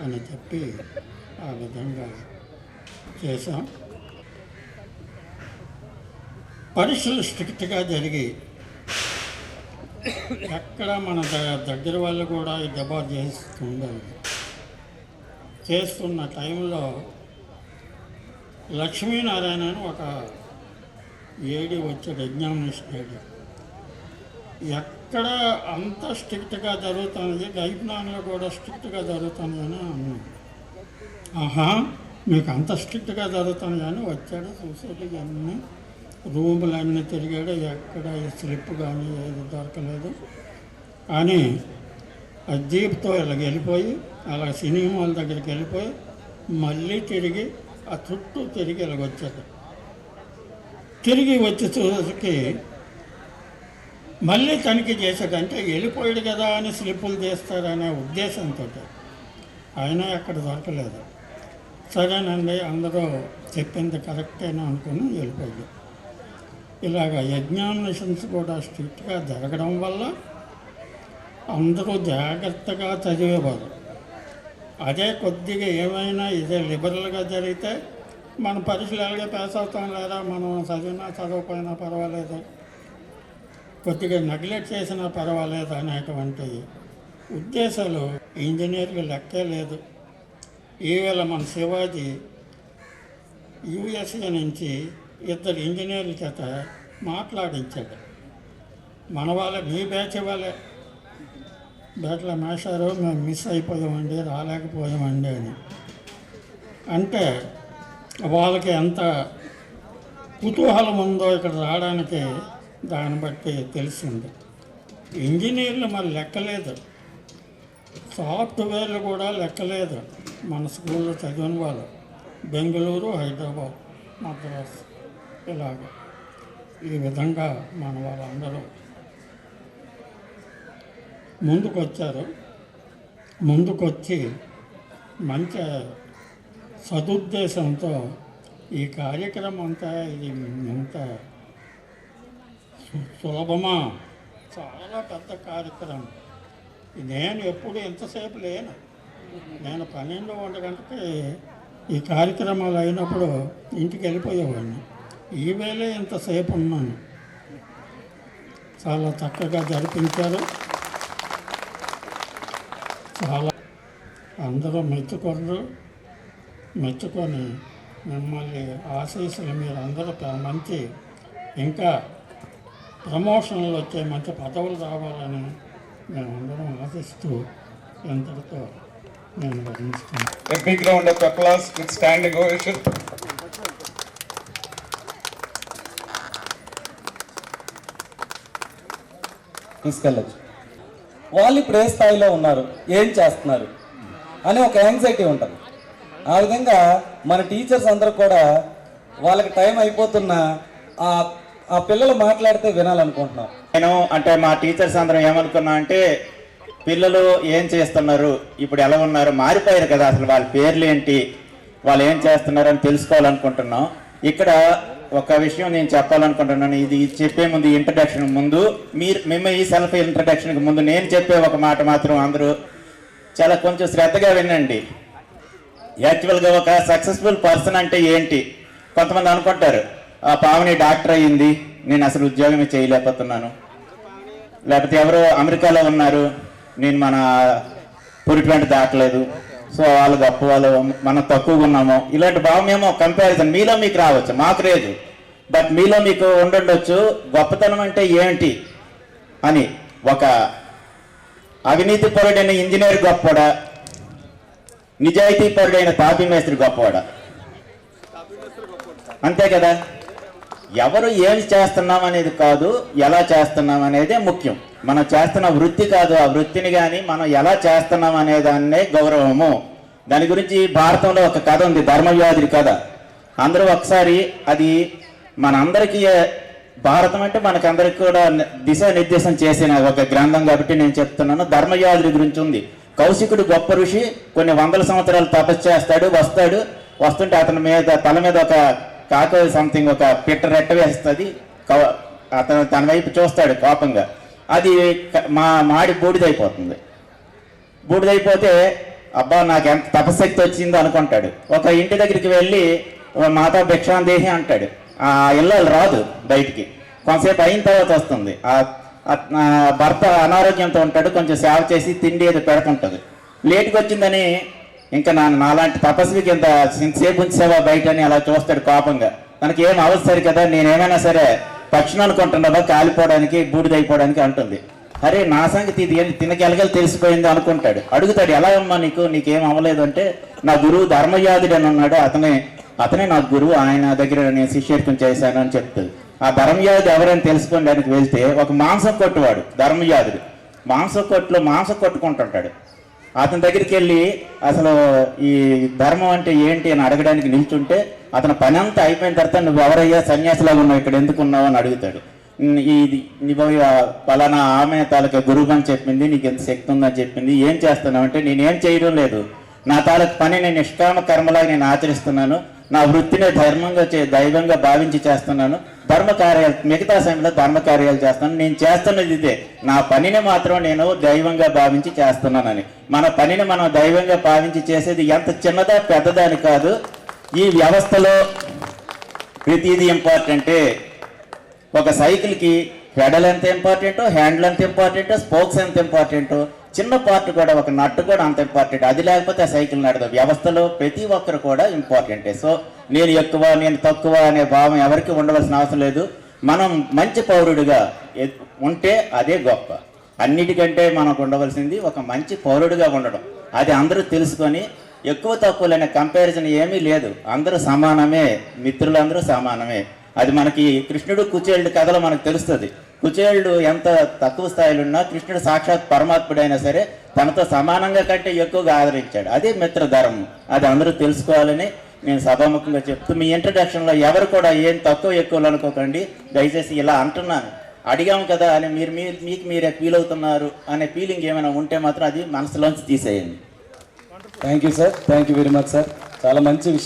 అని చెప్పి ఆ విధంగా చేశాం. పరీక్షలు స్ట్రిక్ట్గా జరిగి ఎక్కడ మన దగ్గర వాళ్ళు కూడా ఈ దెబ్బ చేస్తుండాలి. చేస్తున్న టైంలో లక్ష్మీనారాయణ అని ఒక ఏడి వచ్చాడు, ఎగ్జామినేషన్ ఏడి. ఎక్కడ అంత స్ట్రిక్ట్గా జరుగుతుంది, గైడ్నాన్లో కూడా స్ట్రిక్ట్గా జరుగుతుంది అని అన్నాను. ఆహా, మీకు అంత స్ట్రిక్ట్గా జరుగుతుంది కానీ వచ్చాడు, చూసేది అన్నీ రూములన్నీ తిరిగాడు, ఎక్కడ స్లిప్ కానీ ఏది దొరకలేదు. కానీ ఆ జీప్తో ఇలా వెళ్ళిపోయి అలా సినిమాల దగ్గరికి వెళ్ళిపోయి మళ్ళీ తిరిగి ఆ చుట్టూ తిరిగి ఇలాగొచ్చాడు. తిరిగి వచ్చి చూసరికి మళ్ళీ తనిఖీ చేశాడంటే వెళ్ళిపోయాడు కదా అని స్లిప్పులు తీస్తారనే ఉద్దేశంతో ఆయన ఎక్కడ దొరకలేదు. సరేనండి, అందరూ చెప్పింది కరెక్టేనా అనుకుని వెళ్ళిపోయాడు. ఇలాగ ఎగ్జామినేషన్స్ కూడా స్ట్రిక్ట్గా జరగడం వల్ల అందరూ జాగ్రత్తగా చదివేవారు. అదే కొద్దిగా ఏమైనా ఇదే లిబరల్గా జరిగితే మన పరీక్షలు ఎలాగే పాస్ అవుతాం, లేదా మనం చదివినా చదవకపోయినా పర్వాలేదు, కొద్దిగా నెగ్లెక్ట్ చేసినా పర్వాలేదు అనేటువంటి ఉద్దేశాలు ఇంజనీర్కి లెక్కే లేదు. ఈవేళ మన శివాజీ యుఎస్ఏ నుంచి 2 ఇంజనీర్ల చేత మాట్లాడించాడు. మన వాళ్ళే, మీ బ్యాచ్ వాళ్ళే బ్యాట్లో మేషారు, మేము మిస్ అయిపోయామండి, రాలేకపోయామండి అని. అంటే వాళ్ళకి ఎంత కుతూహలం ఉందో ఇక్కడ రావడానికి దాన్ని బట్టి తెలిసింది. ఇంజనీర్లు మరి లెక్కలేదు, సాఫ్ట్వేర్లు కూడా లెక్కలేదు. మన స్కూల్లో చదివిన వాళ్ళు బెంగళూరు, హైదరాబాద్, మద్రాసు ఇలాగ ఈ విధంగా మన వాళ్ళందరూ ముందుకొచ్చారు. ముందుకొచ్చి మంచి సదుద్దేశంతో ఈ కార్యక్రమం అంతా ఇది ఎంత సులభమా, చాలా పెద్ద కార్యక్రమం. నేను ఎప్పుడు ఎంతసేపు లేను, నేను 12-1 గంటకి ఈ కార్యక్రమాలు అయినప్పుడు ఇంటికి వెళ్ళిపోయేవాడిని. ఈవేళ ఎంతసేపు ఉన్నాను. చాలా చక్కగా జరిపించారు. చాలా అందరూ మెచ్చుకొని మిమ్మల్ని ఆశీస్సులు మీరు అందరూ మంచి ఇంకా ప్రమోషన్లు వచ్చే మంచి పదవులు రావాలని మేమందరం ఆశిస్తూ ఎంతటితో నేను వర్ణిస్తున్నాను. A big round of applause with standing ovation. తీసుకెళ్ళచ్చు. వాళ్ళు ఇప్పుడు ఏ స్థాయిలో ఉన్నారు, ఏం చేస్తున్నారు అని ఒక యాంగ్జైటీ ఉంటుంది. ఆ విధంగా మన టీచర్స్ అందరూ కూడా వాళ్ళకి టైం అయిపోతున్నా ఆ పిల్లలు మాట్లాడితే వినాలనుకుంటున్నాం. నేను అంటే మా టీచర్స్ అందరం ఏమనుకున్నా అంటే, పిల్లలు ఏం చేస్తున్నారు, ఇప్పుడు ఎలా ఉన్నారు, మారిపోయారు కదా, అసలు వాళ్ళ పేర్లు ఏంటి, వాళ్ళు ఏం చేస్తున్నారు అని తెలుసుకోవాలనుకుంటున్నాం. ఇక్కడ ఒక విషయం నేను చెప్పాలనుకుంటున్నాను. ఇది చెప్పే ముందు, ఇంట్రడక్షన్ ముందు, మేము ఈ సెల్ఫ్ ఇంట్రడక్షన్కి ముందు నేను చెప్పే ఒక మాట మాత్రం అందరూ చాలా కొంచెం శ్రద్ధగా వినండి. యాక్చువల్గా ఒక సక్సెస్ఫుల్ పర్సన్ అంటే ఏంటి, కొంతమంది అనుకుంటారు, ఆ పావని డాక్టర్ అయ్యింది, నేను అసలు ఉద్యోగమే చేయలేకపోతున్నాను, లేకపోతే ఎవరో అమెరికాలో ఉన్నారు, నేను మన పురిటువంటి దాటలేదు, సో వాళ్ళు గొప్ప, వాళ్ళు మనం తక్కువగా ఉన్నాము, ఇలాంటి భావం ఏమో కంపారిజన్ మీలో మీకు రావచ్చు, మాకు లేదు. బట్ మీలో మీకు ఉండొచ్చు గొప్పతనం అంటే ఏంటి అని. ఒక అవినీతి పరుడైన ఇంజనీర్ గొప్పవాడా, నిజాయితీ పరుడైన తాపీ మేస్త్రి గొప్పవాడా? అంతే కదా. ఎవరు ఏం చేస్తున్నాం అనేది కాదు, ఎలా చేస్తున్నాం అనేదే ముఖ్యం. మనం చేస్తున్న వృత్తి కాదు, ఆ వృత్తిని కానీ మనం ఎలా చేస్తున్నాం అనే దాన్నే గౌరవము. దాని గురించి భారతంలో ఒక కథ ఉంది, ధర్మవ్యాధుడి కథ. అందరూ ఒకసారి, అది మనందరికీ, భారతం అంటే మనకందరికి కూడా దిశానిర్దేశం చేసిన ఒక గ్రంథం కాబట్టి నేను చెప్తున్నాను. ధర్మవ్యాధుడి గురించి ఉంది. కౌశికుడు గొప్ప ఋషి, కొన్ని 100 సంవత్సరాలు తపస్సు చేస్తాడు, వస్తుంటే అతని మీద తల మీద ఒక కాక సంథింగ్ ఒక పిట్ట రెట్ట వేస్తుంది. అతను తన వైపు చూస్తాడు కోపంగా, అది మాడి బూడిదైపోతుంది. బూడిదైపోతే అబ్బా నాకు ఎంత తపశక్తి వచ్చిందో అనుకుంటాడు. ఒక ఇంటి దగ్గరికి వెళ్ళి మాతా భిక్షాందేహి అంటాడు. ఆ ఇల్లాలు రాదు బయటికి, కొంతసేపు అయిన తర్వాత వస్తుంది. ఆ భర్త అనారోగ్యంతో ఉంటాడు, కొంచెం సేవ చేసి తిండి ఏదో పెడుతుంటుంది. లేట్కి వచ్చిందని ఇంకా నాలాంటి తపస్వికి ఇంత సేపు ఉంచేవా బయట అని అలా చూస్తాడు కోపంగా. తనకి ఏం అవసరం కదా, నేనేమైనా సరే పక్షులు అనుకుంటున్నావా కాలిపోవడానికి బూడిదైపోవడానికి అంటుంది. అరే నా సంగతి ఇది తినకెలగలు తెలిసిపోయింది అనుకుంటాడు. అడుగుతాడు, ఎలా అమ్మా నీకేం అవ్వలేదు అంటే, నా గురువు ధర్మయాదుడు అని ఉన్నాడు, అతనే నా గురువు, ఆయన దగ్గర నేను శిష్యత్వం చేశాను అని చెప్తుంది. ఆ ధర్మయాదుడు ఎవరైనా తెలుసుకోవడానికి వెళ్తే ఒక మాంసం కొట్టువాడు ధర్మయాదుడు మాంసం కొట్టుకుంటుంటాడు. అతని దగ్గరికి వెళ్ళి అసలు ఈ ధర్మం అంటే ఏంటి అని అడగడానికి నిల్చుంటే అతని పని అంతా అయిపోయిన తర్వాత నువ్వు ఎవరయ్యా సన్యాసిలాగా ఉన్నావు, ఇక్కడ ఎందుకు ఉన్నావు అని అడుగుతాడు. నువ్వు పలానా ఆమె తాలూకా గురువు అని చెప్పింది, నీకు ఎంత శక్తి ఉందని చెప్పింది, ఏం చేస్తున్నావు అంటే నేనేం చేయడం లేదు, నా తాలూకు పని నేను నిష్కామ కర్మలాగా నేను ఆచరిస్తున్నాను, నా వృత్తిని దైవంగా భావించి చేస్తున్నాను, మిగతా సమయంలో ధర్మ కార్యాలు చేస్తాను, నేను చేస్తున్నది ఇదే, నా పనిని మాత్రం నేను దైవంగా భావించి చేస్తున్నానని. మన పనిని మనం దైవంగా భావించి చేసేది ఎంత చిన్నదా పెద్దదా అని కాదు. ఈ వ్యవస్థలో ప్రతిదీ ఇంపార్టెంటే. ఒక సైకిల్కి పెడల్ ఎంత ఇంపార్టెంటో, హ్యాండిల్ ఎంత ఇంపార్టెంటో, స్పోక్స్ ఎంత ఇంపార్టెంటో, చిన్న పార్ట్ కూడా ఒక నట్టు కూడా అంత ఇంపార్టెంట్. అది లేకపోతే ఆ సైకిల్ నడదు. వ్యవస్థలో ప్రతి ఒక్కరు కూడా ఇంపార్టెంటే. సో నేను ఎక్కువ నేను తక్కువ అనే భావం ఎవరికి ఉండవలసిన అవసరం లేదు. మనం మంచి పౌరుడిగా ఉంటే అదే గొప్ప. అన్నిటికంటే మనకు ఉండవలసింది ఒక మంచి పౌరుడిగా ఉండడం. అది అందరూ తెలుసుకొని ఎక్కువ తక్కువలనే కంపారిజన్ ఏమీ లేదు. అందరూ సమానమే, మిత్రులందరూ సమానమే. అది మనకి కృష్ణుడు కుచేలుడు కథలో మనకు తెలుస్తుంది. కుచేలుడు ఎంత తక్కువ స్థాయిలో ఉన్నా కృష్ణుడు సాక్షాత్ పరమాత్ముడైనా సరే తనతో సమానంగా కంటే ఎక్కువగా ఆదరించాడు. అదే మిత్రధర్మం. అది అందరూ తెలుసుకోవాలని నేను సభాముఖంగా చెప్తూ, మీ ఇంట్రడక్షన్లో ఎవరు కూడా ఏం తక్కువ ఎక్కువలు అనుకోకండి. దయచేసి ఇలా అంటున్నాను, అడిగాము కదా అని మీకు మీరే ఫీల్ అవుతున్నారు అనే ఫీలింగ్ ఏమైనా ఉంటే మాత్రం అది మనసులోంచి తీసేయండి. Thank you sir, thank you very much sir. చాలా మంచి విషయం.